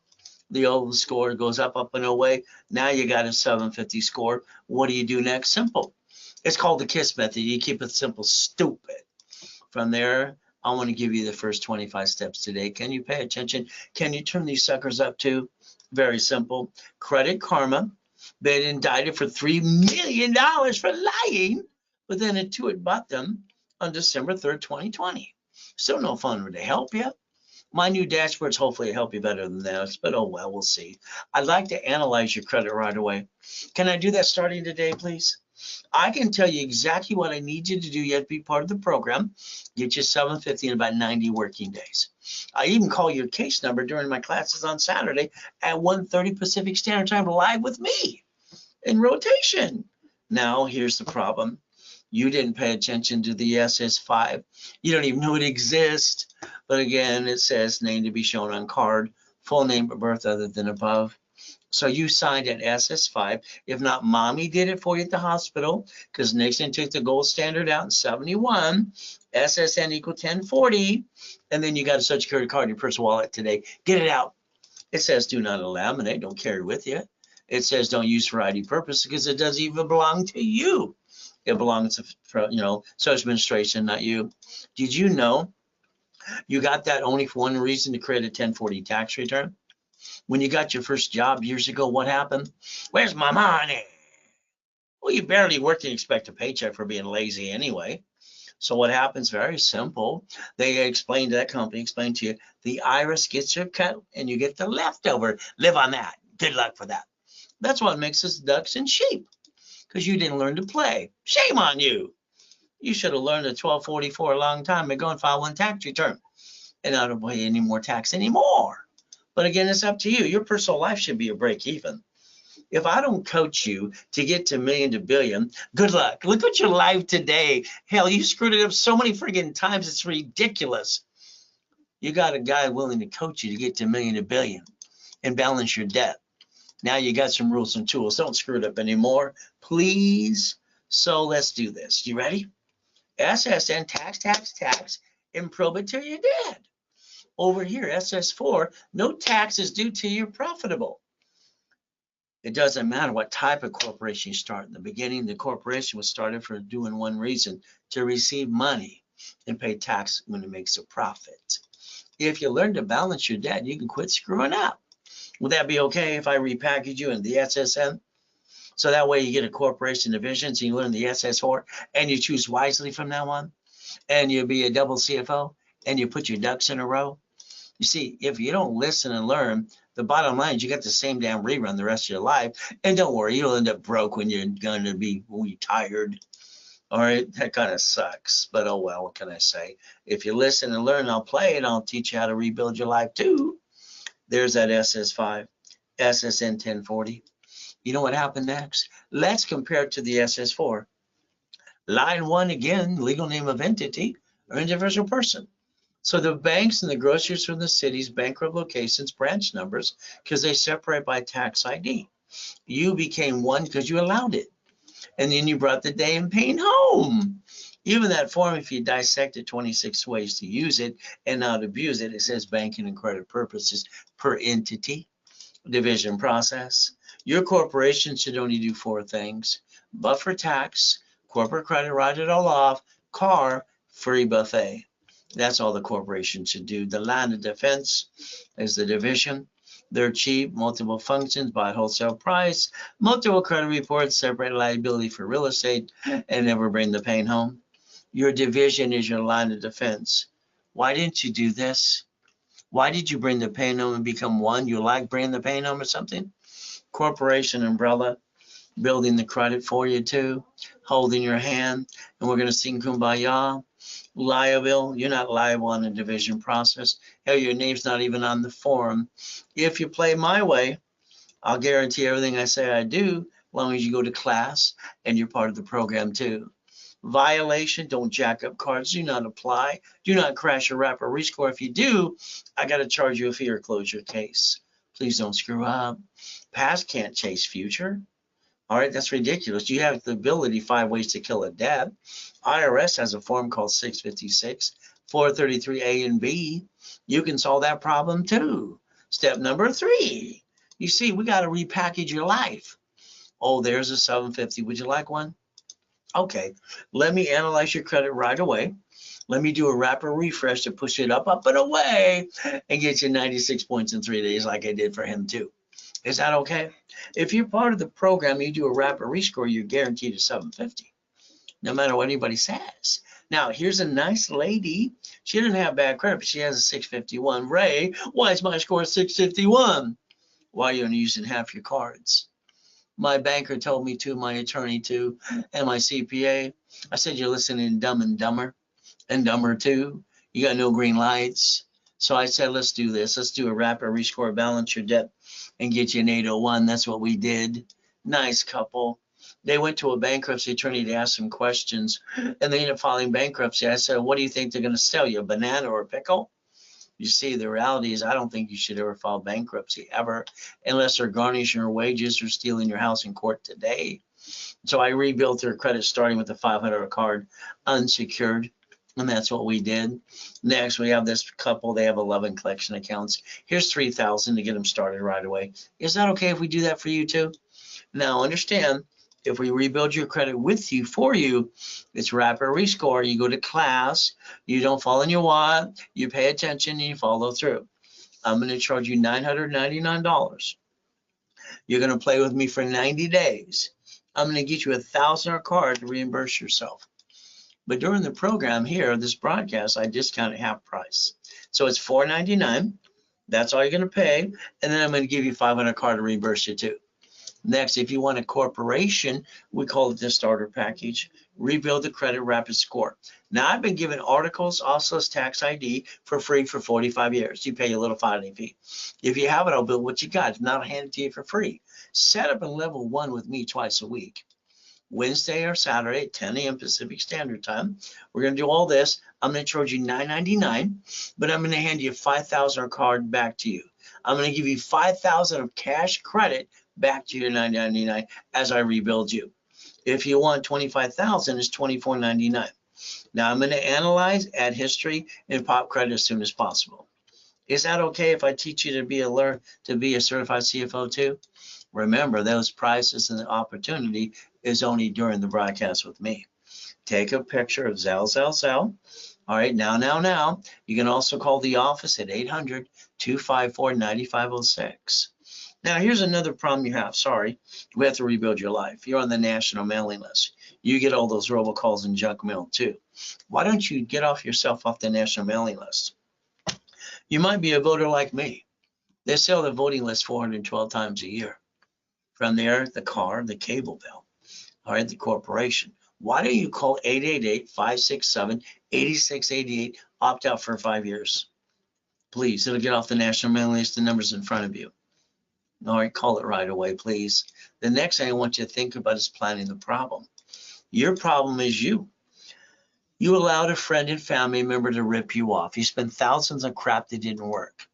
The old score goes up and away. Now you got a 750 score. What do you do next? Simple. It's called the KISS method. You keep it simple, stupid. From there, I want to give you the first 25 steps today. Can you pay attention? Can you turn these suckers up too? Very simple. Credit Karma been indicted for $3 million for lying, but then Intuit bought them on December 3rd, 2020. Still no fun to help you. My new dashboards hopefully help you better than that, but oh well, we'll see. I'd like to analyze your credit right away. Can I do that starting today, please? I can tell you exactly what I need you to do. You have to be part of the program. Get you 750 in about 90 working days. I even call your case number during my classes on Saturday at 1:30 Pacific Standard Time live with me in rotation. Now, here's the problem. You didn't pay attention to the SS5. You don't even know it exists. But again, it says name to be shown on card, full name of birth other than above. So you signed an SS5. If not, mommy did it for you at the hospital because Nixon took the gold standard out in 71. SSN equal 1040. And then you got a social security card in your personal wallet today. Get it out. It says do not laminate. Don't carry with you. It says don't use for ID purposes because it doesn't even belong to you. It belongs to, social administration, not you. Did you know you got that only for one reason, to create a 1040 tax return? When you got your first job years ago, what happened? Where's my money? Well, you barely worked and expect a paycheck for being lazy anyway. So what happens? Very simple. They explain to that company, explain to you, the IRS gets your cut and you get the leftover. Live on that. Good luck for that. That's what makes us ducks and sheep, because you didn't learn to play. Shame on you. You should have learned at 1244 a long time ago and filed one tax return and not pay any more tax anymore. But again, it's up to you. Your personal life should be a break even. If I don't coach you to get to million to billion, good luck. Look at your life today. Hell, you screwed it up so many friggin' times, it's ridiculous. You got a guy willing to coach you to get to million to billion and balance your debt. Now you got some rules and tools. Don't screw it up anymore, please. So let's do this. You ready? SSN, tax, and probe it till you're dead. Over here, SS4, no taxes due till you're profitable. It doesn't matter what type of corporation you start. In the beginning, the corporation was started for doing one reason, to receive money and pay tax when it makes a profit. If you learn to balance your debt, you can quit screwing up. Would that be okay if I repackage you in the SSN? So that way you get a corporation division, so you learn the SS4 and you choose wisely from now on, and you'll be a double CFO and you put your ducks in a row. You see, if you don't listen and learn, the bottom line is you got the same damn rerun the rest of your life. And don't worry, you'll end up broke when you're going to be retired. All right, that kind of sucks, but oh well, what can I say? If you listen and learn, I'll play it. I'll teach you how to rebuild your life too. There's that SS5, SSN 1040. You know what happened next? Let's compare it to the SS4. Line 1 again, legal name of entity or individual person. So the banks and the grocers from the cities, bankrupt locations, branch numbers, because they separate by tax ID. You became one because you allowed it. And then you brought the day and pain home. Even that form, if you dissect it 26 ways to use it and not abuse it, it says banking and credit purposes per entity, division process. Your corporation should only do 4 things: buffer tax, corporate credit, write it all off, car, free buffet. That's all the corporation should do. The line of defense is the division. They're cheap, multiple functions, buy wholesale price, multiple credit reports, separate liability for real estate, and never bring the pain home. Your division is your line of defense. Why didn't you do this? Why did you bring the pain home and become one? You like bringing the pain home or something? Corporation umbrella, building the credit for you too, holding your hand, and we're going to sing Kumbaya. Liable, you're not liable on the division process. Hell, your name's not even on the form. If you play my way, I'll guarantee everything I say I do, as long as you go to class and you're part of the program too. Violation, don't jack up cards, do not apply, do not crash or wrap or rescore. If you do, I got to charge you a fee or close your case. Please don't screw up. Past can't chase future. All right, that's ridiculous. You have the ability 5 ways to kill a debt. IRS has a form called 656, 433A and B. You can solve that problem too. Step number 3. You see, we got to repackage your life. Oh, there's a 750. Would you like one? Okay, let me analyze your credit right away. Let me do a rapid refresh to push it up, and away, and get you 96 points in 3 days like I did for him too. Is that okay? If you're part of the program, you do a rapid rescore, you're guaranteed a 750, no matter what anybody says. Now, here's a nice lady. She didn't have bad credit, but she has a 651. Ray, why is my score 651? Why are you only using half your cards? My banker told me to, my attorney to, and my CPA. I said, you're listening to Dumb and Dumber and Dumber too. You got no green lights. So I said, let's do this. Let's do a rapid rescore, balance your debt, and get you an 801. That's what we did. Nice couple. They went to a bankruptcy attorney to ask some questions, and they ended up filing bankruptcy. I said, what do you think they're going to sell you, a banana or a pickle? You see, the reality is I don't think you should ever file bankruptcy ever, unless they're garnishing your wages or stealing your house in court today. So I rebuilt their credit starting with a $500 card, unsecured. And that's what we did. Next, we have this couple. They have 11 collection accounts. Here's $3,000 to get them started right away. Is that okay if we do that for you too? Now, understand, if we rebuild your credit with you, for you, it's rapid rescore. You go to class, you don't fall in your wad, you pay attention, and you follow through. I'm going to charge you $999. You're going to play with me for 90 days. I'm going to get you a $1,000 card to reimburse yourself. But during the program here, this broadcast, I discount it half price. So it's $499. That's all you're going to pay. And then I'm going to give you $500 card to reimburse you too. Next, if you want a corporation, we call it the starter package. Rebuild the credit rapid score. Now, I've been given articles, also as tax ID, for free for 45 years. You pay a little filing fee. If you have it, I'll build what you got. If not, I'll hand it to you for free. Set up in level 1 with me twice a week. Wednesday or Saturday at 10 a.m. Pacific Standard Time. We're going to do all this. I'm going to charge you $999, but I'm going to hand you a $5,000 card back to you. I'm going to give you $5,000 of cash credit back to your $999 as I rebuild you. If you want $25,000, it's $24.99. Now I'm going to analyze, add history, and pop credit as soon as possible. Is that okay if I teach you to be a certified CFO too? Remember, those prices and the opportunity is only during the broadcast with me. Take a picture of Zell. All right, now. You can also call the office at 800-254-9506. Now, here's another problem you have. Sorry, we have to rebuild your life. You're on the national mailing list. You get all those robocalls and junk mail too. Why don't you get yourself off the national mailing list? You might be a voter like me. They sell the voting list 412 times a year. From there, the car, the cable bill, all right, the corporation. Why don't you call 888-567-8688, opt out for 5 years? Please, it'll get off the national mailing list, the number's in front of you. All right, call it right away, please. The next thing I want you to think about is planning the problem. Your problem is you. You allowed a friend and family member to rip you off. You spent thousands on crap that didn't work.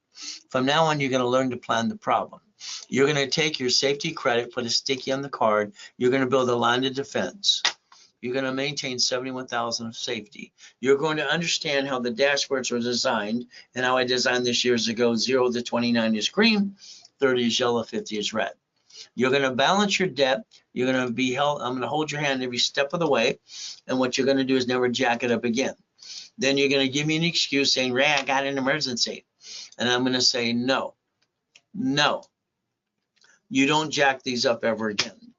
From now on, you're going to learn to plan the problem. You're going to take your safety credit, put a sticky on the card. You're going to build a line of defense. You're going to maintain 71,000 of safety. You're going to understand how the dashboards were designed and how I designed this years ago. 0 to 29 is green, 30 is yellow, 50 is red. You're going to balance your debt. You're going to be held. I'm going to hold your hand every step of the way. And what you're going to do is never jack it up again. Then you're going to give me an excuse saying, Ray, I got an emergency. And I'm going to say, no. You don't jack these up ever again.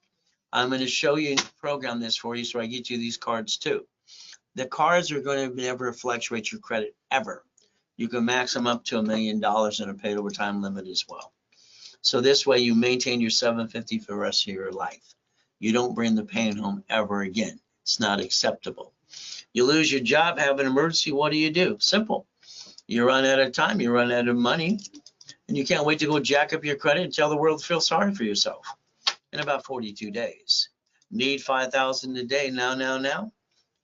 I'm going to show you and program this for you so I get you these cards too. The cards are going to never fluctuate your credit ever. You can max them up to $1 million and a paid overtime limit as well. So this way you maintain your 750 for the rest of your life. You don't bring the pain home ever again. It's not acceptable. You lose your job, have an emergency, what do? Simple. You run out of time, you run out of money, and you can't wait to go jack up your credit and tell the world to feel sorry for yourself in about 42 days. Need 5,000 a day now.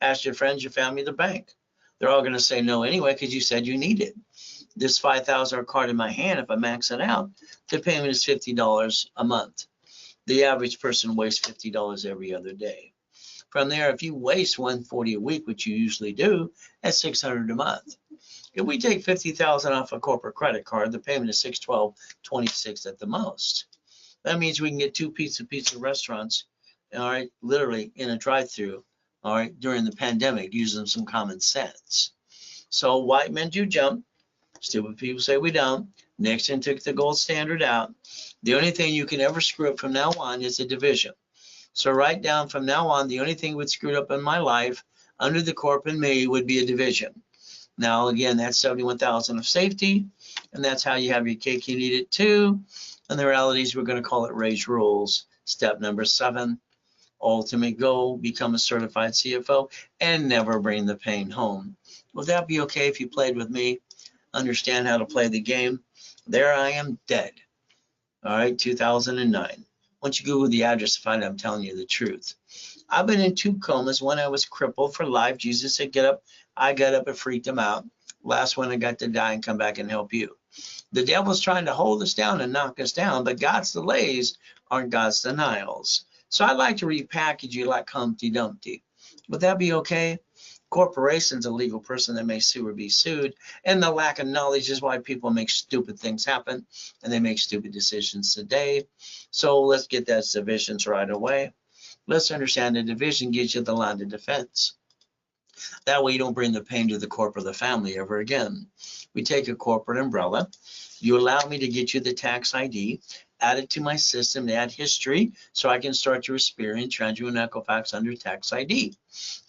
Ask your friends, your family, the bank. They're all going to say no anyway because you said you need it. This $5,000 card in my hand, if I max it out, the payment is $50 a month. The average person wastes $50 every other day. From there, if you waste $140 a week, which you usually do, that's $600 a month. If we take $50,000 off a corporate credit card, the payment is $612.26 at the most. That means we can get two pizza restaurants, all right, literally in a drive-through, all right, during the pandemic, using some common sense. So white men do jump. Stupid people say we don't. Nixon took the gold standard out. The only thing you can ever screw up from now on is a division. So write down from now on, the only thing that screwed up in my life under the corp and me would be a division. Now, again, that's 71,000 of safety, and that's how you have your cake and eat it too. And the reality is we're going to call it Ray's Rules. Step number 7, ultimate goal, become a certified CFO and never bring the pain home. Would that be okay if you played with me? Understand how to play the game? There I am dead. All right, 2009. Once you Google the address to find out I'm telling you the truth. I've been in 2 comas. When I was crippled for life, Jesus said, get up. I got up and freaked him out. Last one, I got to die and come back and help you. The devil's trying to hold us down and knock us down, but God's delays aren't God's denials. So I'd like to repackage you like Humpty Dumpty. Would that be okay? Corporation's a legal person that may sue or be sued, and the lack of knowledge is why people make stupid things happen, and they make stupid decisions today. So let's get that divisions right away. Let's understand the division gives you the line of defense. That way you don't bring the pain to the corporate or the family ever again. We take a corporate umbrella. You allow me to get you the tax ID, add it to my system, to add history, so I can start your experience, transfer and Equifax under tax ID.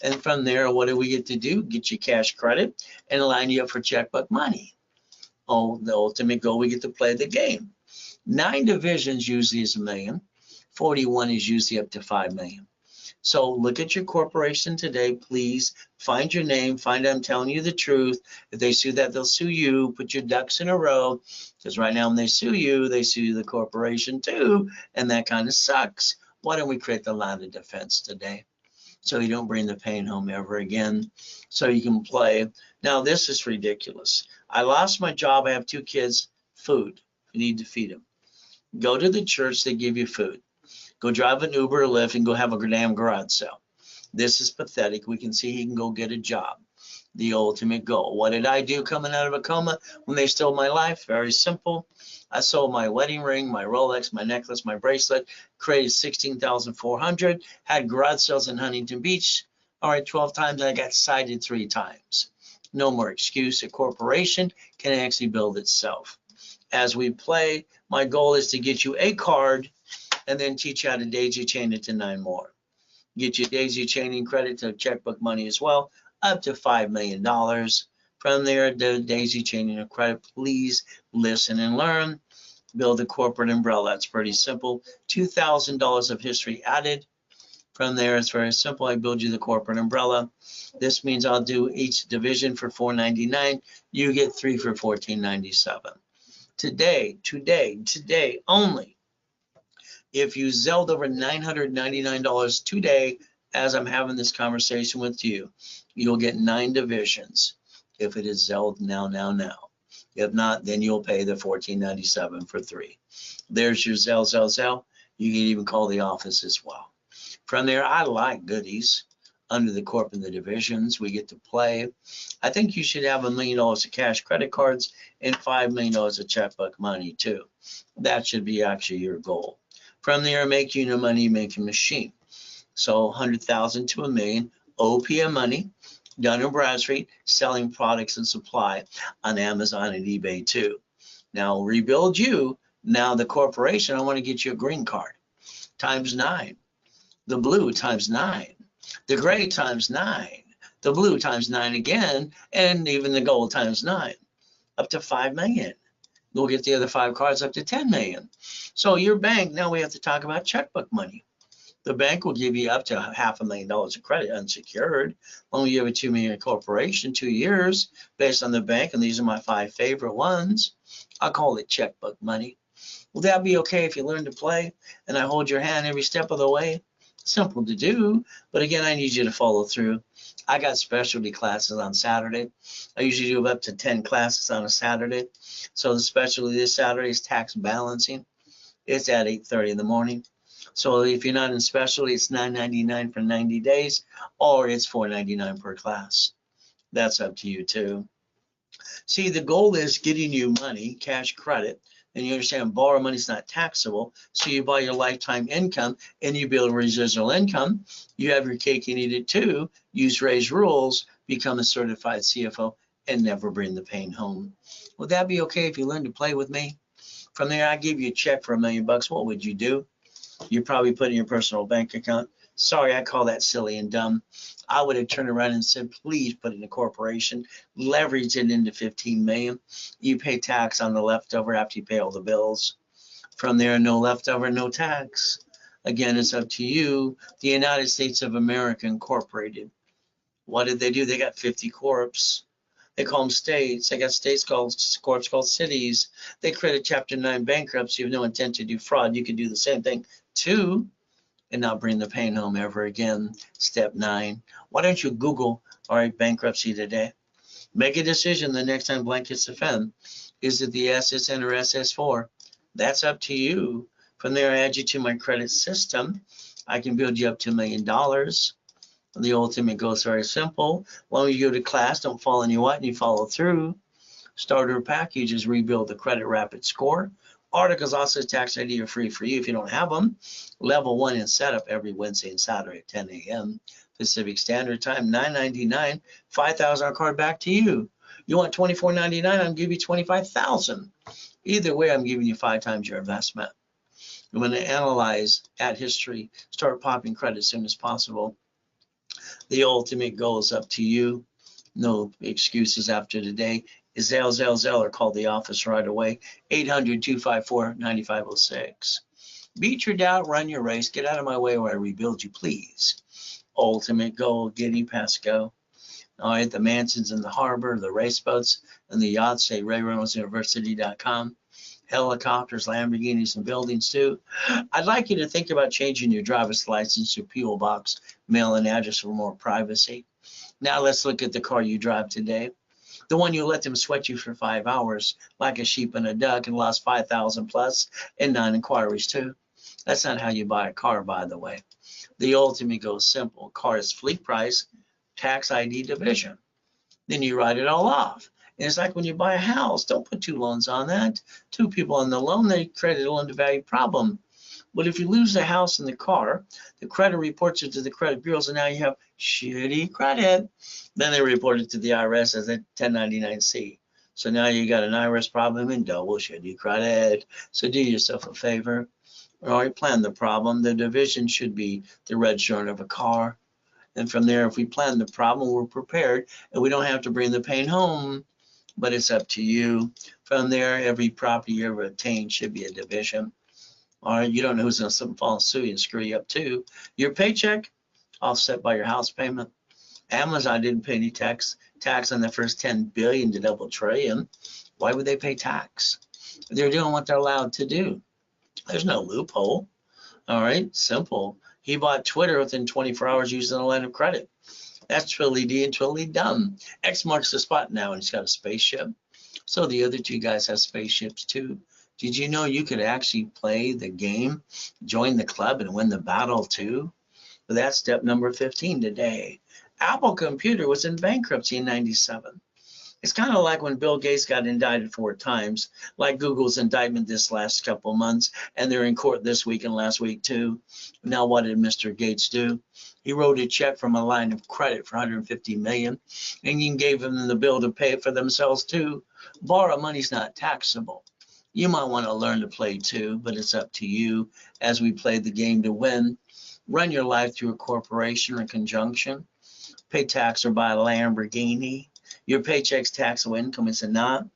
And from there, what do we get to do? Get you cash credit and line you up for checkbook money. Oh, the ultimate goal, we get to play the game. 9 divisions usually is $1 million. 41 is usually up to $5 million. So look at your corporation today, please. Find your name. Find out I'm telling you the truth. If they sue that, they'll sue you. Put your ducks in a row. Because right now when they sue you the corporation too. And that kind of sucks. Why don't we create the line of defense today? So you don't bring the pain home ever again. So you can play. Now this is ridiculous. I lost my job. I have 2 kids. Food. You need to feed them. Go to the church. They give you food. Go drive an Uber or Lyft and go have a damn garage sale. This is pathetic. We can see he can go get a job. The ultimate goal. What did I do coming out of a coma when they stole my life? Very simple. I sold my wedding ring, my Rolex, my necklace, my bracelet, created $16,400, had garage sales in Huntington Beach. All right, 12 times, and I got cited 3 times. No more excuse. A corporation can actually build itself. As we play, my goal is to get you a card and then teach you how to daisy chain it to 9 more. Get you daisy chaining credit to checkbook money as well, up to $5 million. From there, the daisy chaining of credit, please listen and learn. Build a corporate umbrella. It's pretty simple. $2,000 of history added. From there, it's very simple. I build you the corporate umbrella. This means I'll do each division for $499. You get 3 for $14.97. Today only. If you Zelled over $999 today, as I'm having this conversation with you, you'll get 9 divisions. If it is Zelled now. If not, then you'll pay the $14.97 for 3. There's your Zell. You can even call the office as well. From there, I like goodies. Under the corp and the divisions, we get to play. I think you should have $1 million of cash credit cards and $5 million of checkbook money too. That should be actually your goal. From there, make you no money making machine. So 100,000 to $1 million, OPM money, Dun & Bradstreet, selling products and supply on Amazon and eBay too. Now rebuild you. Now the corporation, I want to get you a green card times 9, the blue times 9, the gray times 9, the blue times 9 again, and even the gold times 9, up to $5 million. We'll get the other 5 cards up to $10 million. So your bank, now we have to talk about checkbook money. The bank will give you up to $500,000 of credit unsecured. Only you have a $2 million corporation, 2 years, based on the bank, and these are my 5 favorite ones. I call it checkbook money. Will that be okay if you learn to play and I hold your hand every step of the way? Simple to do, but again, I need you to follow through. I got specialty classes on Saturday. I usually do up to 10 classes on a Saturday. So the specialty this Saturday is tax balancing. It's at 8:30 in the morning. So if you're not in specialty, it's $9.99 for 90 days, or it's $4.99 per class. That's up to you too. See, the goal is getting you money, cash credit, and you understand borrow money is not taxable. So you buy your lifetime income and you build residual income. You have your cake and eat it too. Use Ray's rules, become a certified CFO, and never bring the pain home. Would that be okay if you learn to play with me? From there, I give you a check for $1 million. What would you do? You probably put in your personal bank account. Sorry, I call that silly and dumb. I would have turned around and said, please put it in a corporation, leverage it into 15 million. You pay tax on the leftover after you pay all the bills. From there, no leftover, no tax. Again, it's up to you. The United States of America Incorporated. What did they do? They got 50 corps. They call them states. They got states called corps called cities. They created Chapter 9 bankruptcy. You have no intent to do fraud. You can do the same thing too and not bring the pain home ever again. Step 9. Why don't you Google, all right, bankruptcy today? Make a decision the next time blank hits the fen. Is it the SSN or SS4? That's up to you. From there, I add you to my credit system. I can build you up to $1 million. The ultimate goal is very simple. Long as you go to class, don't fall in your what, and you follow through. Starter packages rebuild the credit rapid score. Articles also tax ID are free for you if you don't have them. Level 1 in setup every Wednesday and Saturday at 10 a.m. Pacific Standard Time, $9.99. $5,000 card back to you. You want $24.99? I'm gonna give you $25,000. Either way, I'm giving you 5 times your investment. I'm going to analyze at history, start popping credit as soon as possible. The ultimate goal is up to you. No excuses after today. Zell, or call the office right away. 800-254-9506. Beat your doubt, run your race. Get out of my way where I rebuild you, please. Ultimate goal, Giddy Pasco. All right, the mansions in the harbor, the race boats, and the yachts say Ray Reynolds University.com. Helicopters, Lamborghinis, and buildings too. I'd like you to think about changing your driver's license to P.O. Box, mail and address for more privacy. Now let's look at the car you drive today. The one you let them sweat you for 5 hours like a sheep and a duck and lost 5,000 plus and 9 inquiries too. That's not how you buy a car, by the way. The ultimate goes simple. Car is fleet price, tax ID division. Then you write it all off. And it's like when you buy a house, don't put 2 loans on that. 2 people on the loan, they create a loan to value problem. But if you lose the house and the car, the credit reports it to the credit bureaus, and now you have shitty credit. Then they report it to the IRS as a 1099-C. So now you got an IRS problem and double shitty credit. So do yourself a favor. All right, plan the problem. The division should be the register of a car. And from there, if we plan the problem, we're prepared, and we don't have to bring the pain home. But it's up to you. From there, every property you ever obtained should be a division. All right, you don't know who's going to fall and sue you and screw you up too. Your paycheck offset by your house payment. Amazon didn't pay any tax on the first 10 billion to double trillion. Why would they pay tax? They're doing what they're allowed to do. There's no loophole. All right, simple. He bought Twitter within 24 hours using a line of credit. That's totally D and totally dumb. X marks the spot now, and he's got a spaceship. So the other 2 guys have spaceships too. Did you know you could actually play the game, join the club, and win the battle too? But that's step number 15 today. Apple Computer was in bankruptcy in '97. It's kind of like when Bill Gates got indicted 4 times, like Google's indictment this last couple months, and they're in court this week and last week too. Now what did Mr. Gates do? He wrote a check from a line of credit for $150 million, and he gave them the bill to pay for themselves too. Borrow money's not taxable. You might want to learn to play too, but it's up to you as we play the game to win. Run your life through a corporation or conjunction. Pay tax or buy a Lamborghini. Your paycheck's taxable income, is it not?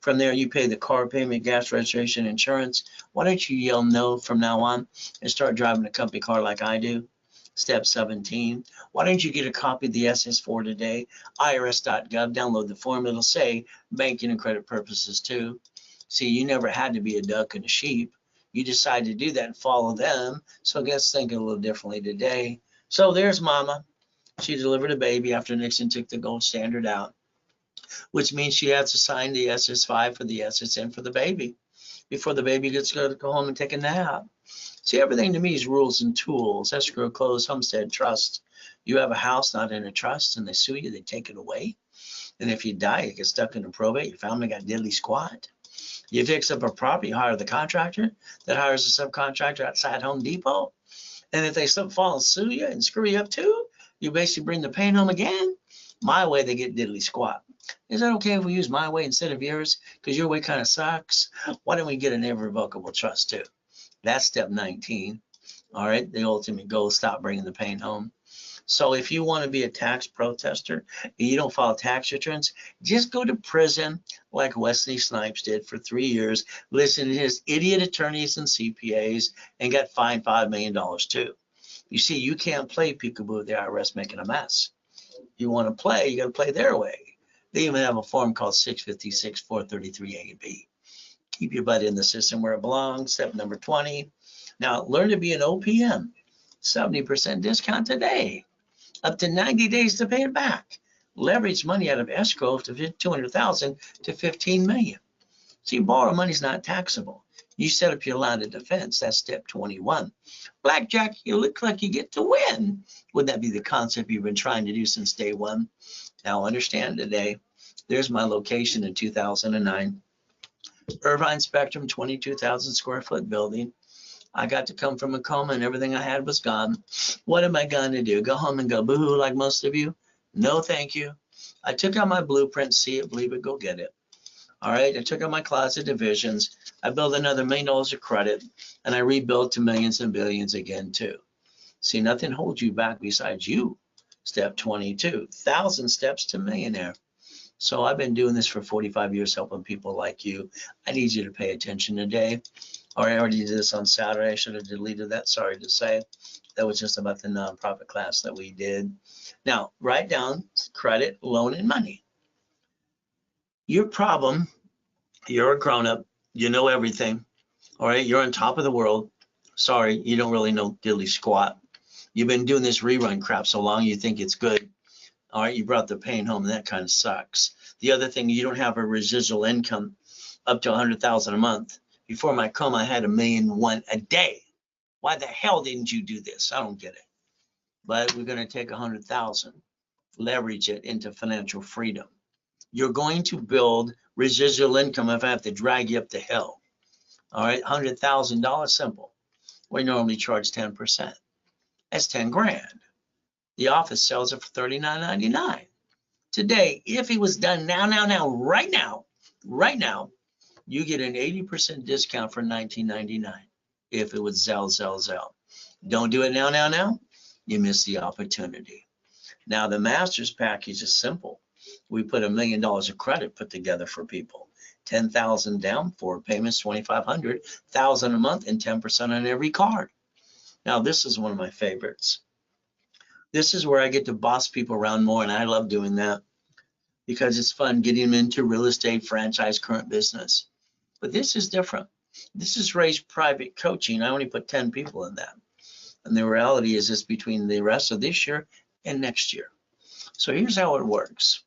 From there, you pay the car payment, gas registration, insurance. Why don't you yell no from now on and start driving a company car like I do? Step 17. Why don't you get a copy of the SS4 today? IRS.gov. Download the form. It'll say banking and credit purposes too. See, you never had to be a duck and a sheep. You decided to do that and follow them. So I guess think a little differently today. So there's Mama. She delivered a baby after Nixon took the gold standard out, which means she has to sign the SS5 for the SSN for the baby. before the baby gets to go home and take a nap. See, everything to me is rules and tools. Escrow, close, homestead, trust. You have a house not in a trust and they sue you, they take it away. And if you die, you get stuck in a probate, your family got diddly squat. You fix up a property, hire the contractor that hires a subcontractor outside Home Depot. And if they slip, fall, and sue you and screw you up too, you basically bring the pain home again. My way, they get diddly squat. Is that okay if we use my way instead of yours? Because your way kind of sucks. Why don't we get an irrevocable trust too? That's step 19. All right, the ultimate goal, stop bringing the pain home. So if you want to be a tax protester and you don't file tax returns, just go to prison like Wesley Snipes did for 3 years, listen to his idiot attorneys and CPAs, and got fined $5 million too. You see, you can't play peekaboo with the IRS making a mess. You want to play, you got to play their way. They even have a form called 656 433A and B. Keep your butt in the system where it belongs. Step number 20. Now, learn to be an OPM. 70% discount today. Up to 90 days to pay it back. Leverage money out of escrow to $200,000 to $15 million. See, borrow money is not taxable. You set up your line of defense. That's step 21. Blackjack, you look like you get to win. Would that be the concept you've been trying to do since day one? Now understand today, there's my location in 2009. Irvine Spectrum, 22,000 square foot building. I got to come from a coma and everything I had was gone. What am I going to do? Go home and go boohoo like most of you? No, thank you. I took out my blueprint, see it, believe it, go get it. All right, I took out my closet divisions. I built another $1 million of credit, and I rebuilt to millions and billions again too. See, nothing holds you back besides you. Step 22, 1,000 steps to millionaire. So I've been doing this for 45 years, helping people like you. I need you to pay attention today. Or I already did this on Saturday. I should have deleted that. Sorry to say. That was just about the nonprofit class that we did. Now, write down credit, loan, and money. Your problem, you're a grown-up. You know everything. All right, you're on top of the world. Sorry, you don't really know diddly squat. You've been doing this rerun crap so long you think it's good. All right, you brought the pain home, and that kind of sucks. The other thing, you don't have a residual income up to $100,000 a month. Before my coma, I had $1.1 million a day. Why the hell didn't you do this? I don't get it. But we're going to take 100,000, leverage it into financial freedom. You're going to build residual income if I have to drag you up the hill. All right, $100,000, simple. We normally charge 10%. That's 10 grand. The office sells it for $39.99. Today, if it was done right now, you get an 80% discount for $19.99 if it was Zell. Don't do it now. You miss the opportunity. Now, the master's package is simple. We put $1 million of credit put together for people. 10,000 down, 4 payments, 2,500, 1,000 a month, and 10% on every card. Now, this is one of my favorites. This is where I get to boss people around more, and I love doing that because it's fun getting them into real estate, franchise, current business. But this is different. This is Ray's private coaching. I only put 10 people in that. And the reality is it's between the rest of this year and next year. So here's how it works.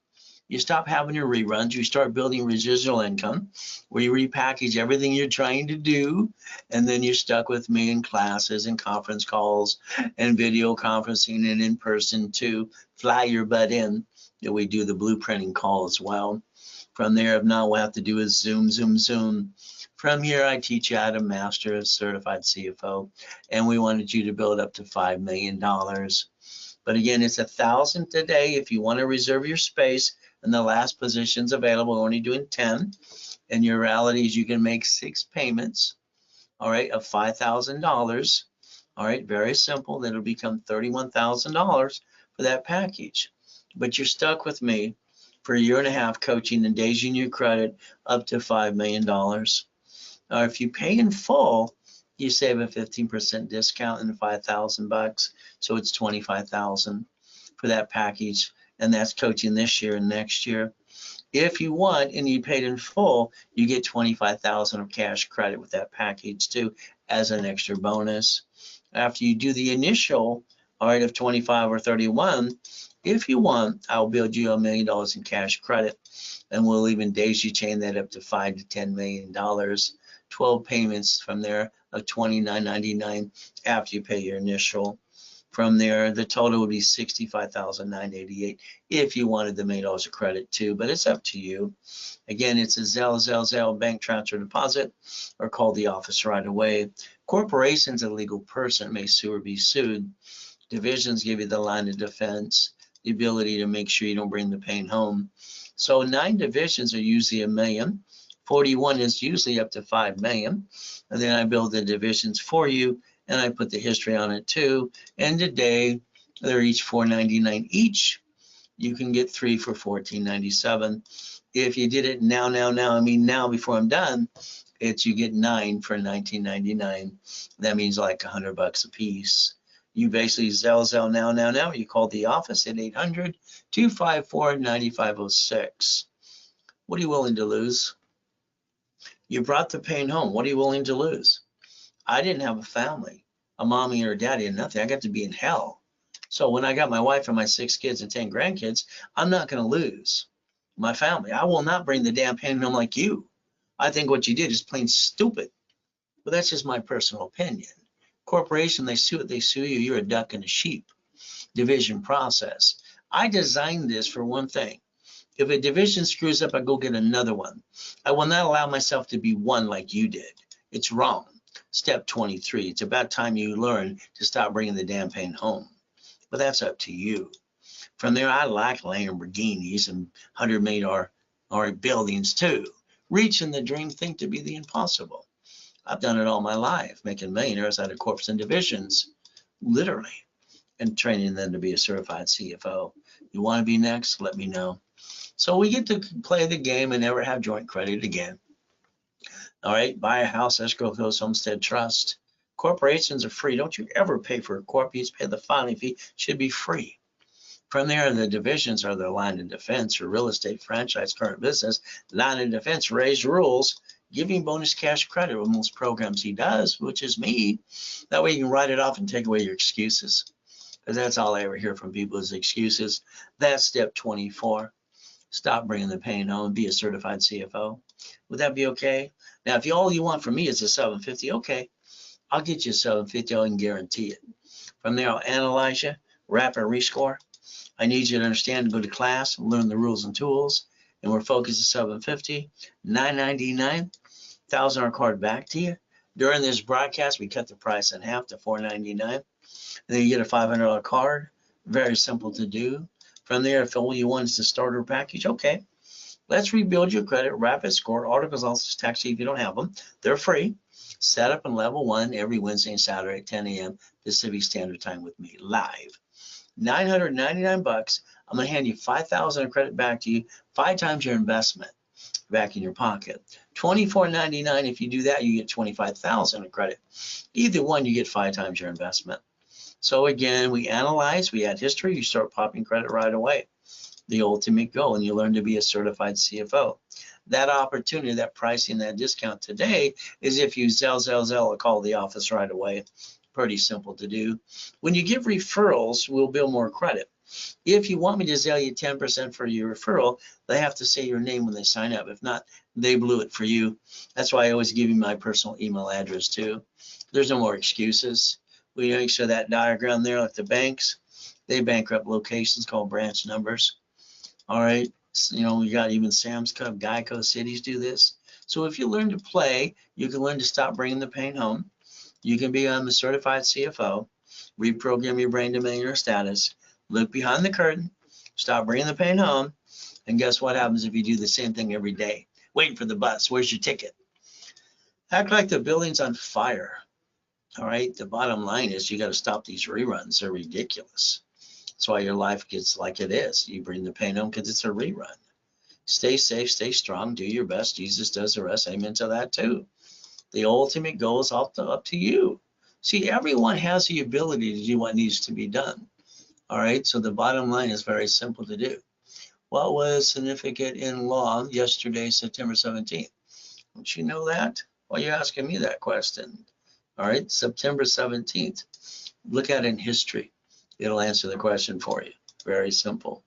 You stop having your reruns. You start building residual income where you repackage everything you're trying to do. And then you're stuck with me in classes and conference calls and video conferencing and in person to fly your butt in. We do the blueprinting call as well. From there, if not, we'll have to do is Zoom. From here, I teach you how to master a certified CFO, and we wanted you to build up to $5 million. But again, it's 1,000 today if you want to reserve your space, and the last position's available. We're only doing 10, and your reality is you can make 6 payments, all right, of $5,000. All right, very simple. That'll become $31,000 for that package. But you're stuck with me for 1.5 years coaching and days you credit up to $5 million. Now, if you pay in full, you save a 15% discount and $5,000, so it's $25,000 for that package, and that's coaching this year and next year. If you want and you paid in full, you get $25,000 of cash credit with that package too as an extra bonus. After you do the initial, all right, of 25 or 31, if you want, I'll build you $1 million in cash credit, and we'll even daisy chain that up to $5 to $10 million. 12 payments from there of $29.99 after you pay your initial. From there, the total would be $65,988 if you wanted the $1 million of credit too, but it's up to you. Again, it's a Zelle bank transfer deposit, or call the office right away. Corporations, a legal person, may sue or be sued. Divisions give you the line of defense, the ability to make sure you don't bring the pain home. So 9 divisions are usually $1 million. 41 is usually up to $5 million. And then I build the divisions for you, and I put the history on it too. And today, they're each $4.99 each. You can get 3 for $14.97. If you did it now, I mean now before I'm done, you get 9 for $19.99. That means like $100 a piece. You basically Zelle now. You call the office at 800-254-9506. What are you willing to lose? You brought the pain home. What are you willing to lose? I didn't have a family, a mommy or a daddy, and nothing. I got to be in hell. So when I got my wife and my 6 kids and 10 grandkids, I'm not going to lose my family. I will not bring the damn pain home like you. I think what you did is plain stupid. But that's just my personal opinion. Corporation, they sue you. You're a duck and a sheep. Division process. I designed this for one thing. If a division screws up, I go get another one. I will not allow myself to be one like you did. It's wrong. Step 23. It's about time you learn to stop bringing the damn pain home. But that's up to you. From there, I like Lamborghinis and $100 million buildings too. Reaching the dream, think to be the impossible. I've done it all my life, making millionaires out of corps and divisions, literally, and training them to be a certified CFO. You want to be next? Let me know. So we get to play the game and never have joint credit again. All right, buy a house, escrow goes, homestead trust. Corporations are free. Don't you ever pay for a corp. You just pay the filing fee. Should be free. From there, the divisions are the line of defense or real estate, franchise, current business. Line of defense, raise rules, giving bonus cash credit with most programs he does, which is me. That way you can write it off and take away your excuses. Because that's all I ever hear from people is excuses. That's step 24. Stop bringing the pain home. Be a certified CFO. Would that be okay? Now, if all you want from me is a 750, okay. I'll get you a 750. I can guarantee it. From there, I'll analyze you, wrap and rescore. I need you to understand and go to class and learn the rules and tools. And we're focused at 750, $999, $1,000 card back to you. During this broadcast, we cut the price in half to $499. And then you get a $500 card. Very simple to do. From there, if all you want is the starter package, okay. Let's rebuild your credit, rapid score, articles, also tax sheet if you don't have them. They're free. Set up in level 1 every Wednesday and Saturday at 10 a.m. Pacific Standard Time with me live. $999. I'm going to hand you $5,000 of credit back to you, 5 times your investment back in your pocket. $24.99. If you do that, you get $25,000 of credit. Either one, you get 5 times your investment. So again, we analyze, we add history, you start popping credit right away. The ultimate goal, and you learn to be a certified CFO. That opportunity, that pricing, that discount today is if you Zelle, or call the office right away. Pretty simple to do. When you give referrals, we'll build more credit. If you want me to Zelle you 10% for your referral, they have to say your name when they sign up. If not, they blew it for you. That's why I always give you my personal email address too. There's no more excuses. We make sure that diagram there, like the banks, they bankrupt locations called branch numbers. All right, so, you know, we got even Sam's Club, Geico, cities do this. So if you learn to play, you can learn to stop bringing the pain home. You can become a certified CFO, reprogram your brain to millionaire status, look behind the curtain, stop bringing the pain home, and guess what happens if you do the same thing every day? Waiting for the bus, where's your ticket? Act like the building's on fire. All right, the bottom line is you got to stop these reruns. They're ridiculous. That's why your life gets like it is. You bring the pain home because it's a rerun. Stay safe, stay strong, do your best. Jesus does the rest. Amen to that too. The ultimate goal is up to you. See, everyone has the ability to do what needs to be done. All right, so the bottom line is very simple to do. What was significant in law yesterday, September 17th? Don't you know that? Why are you asking me that question? All right, September 17th. Look at it in history. It'll answer the question for you. Very simple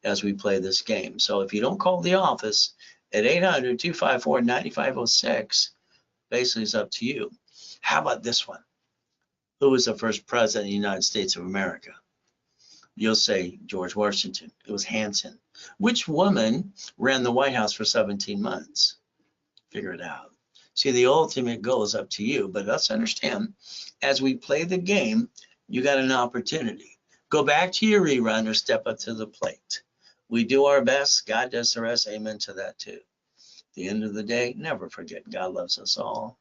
as we play this game. So if you don't call the office at 800-254-9506, Basically, it's up to you. How about this one? Who was the first president of the United States of America? You'll say George Washington. It was Hanson. Which woman ran the White House for 17 months? Figure it out. See, the ultimate goal is up to you, but let's understand, as we play the game, you got an opportunity. Go back to your rerun or step up to the plate. We do our best. God does the rest. Amen to that too. At the end of the day, never forget God loves us all.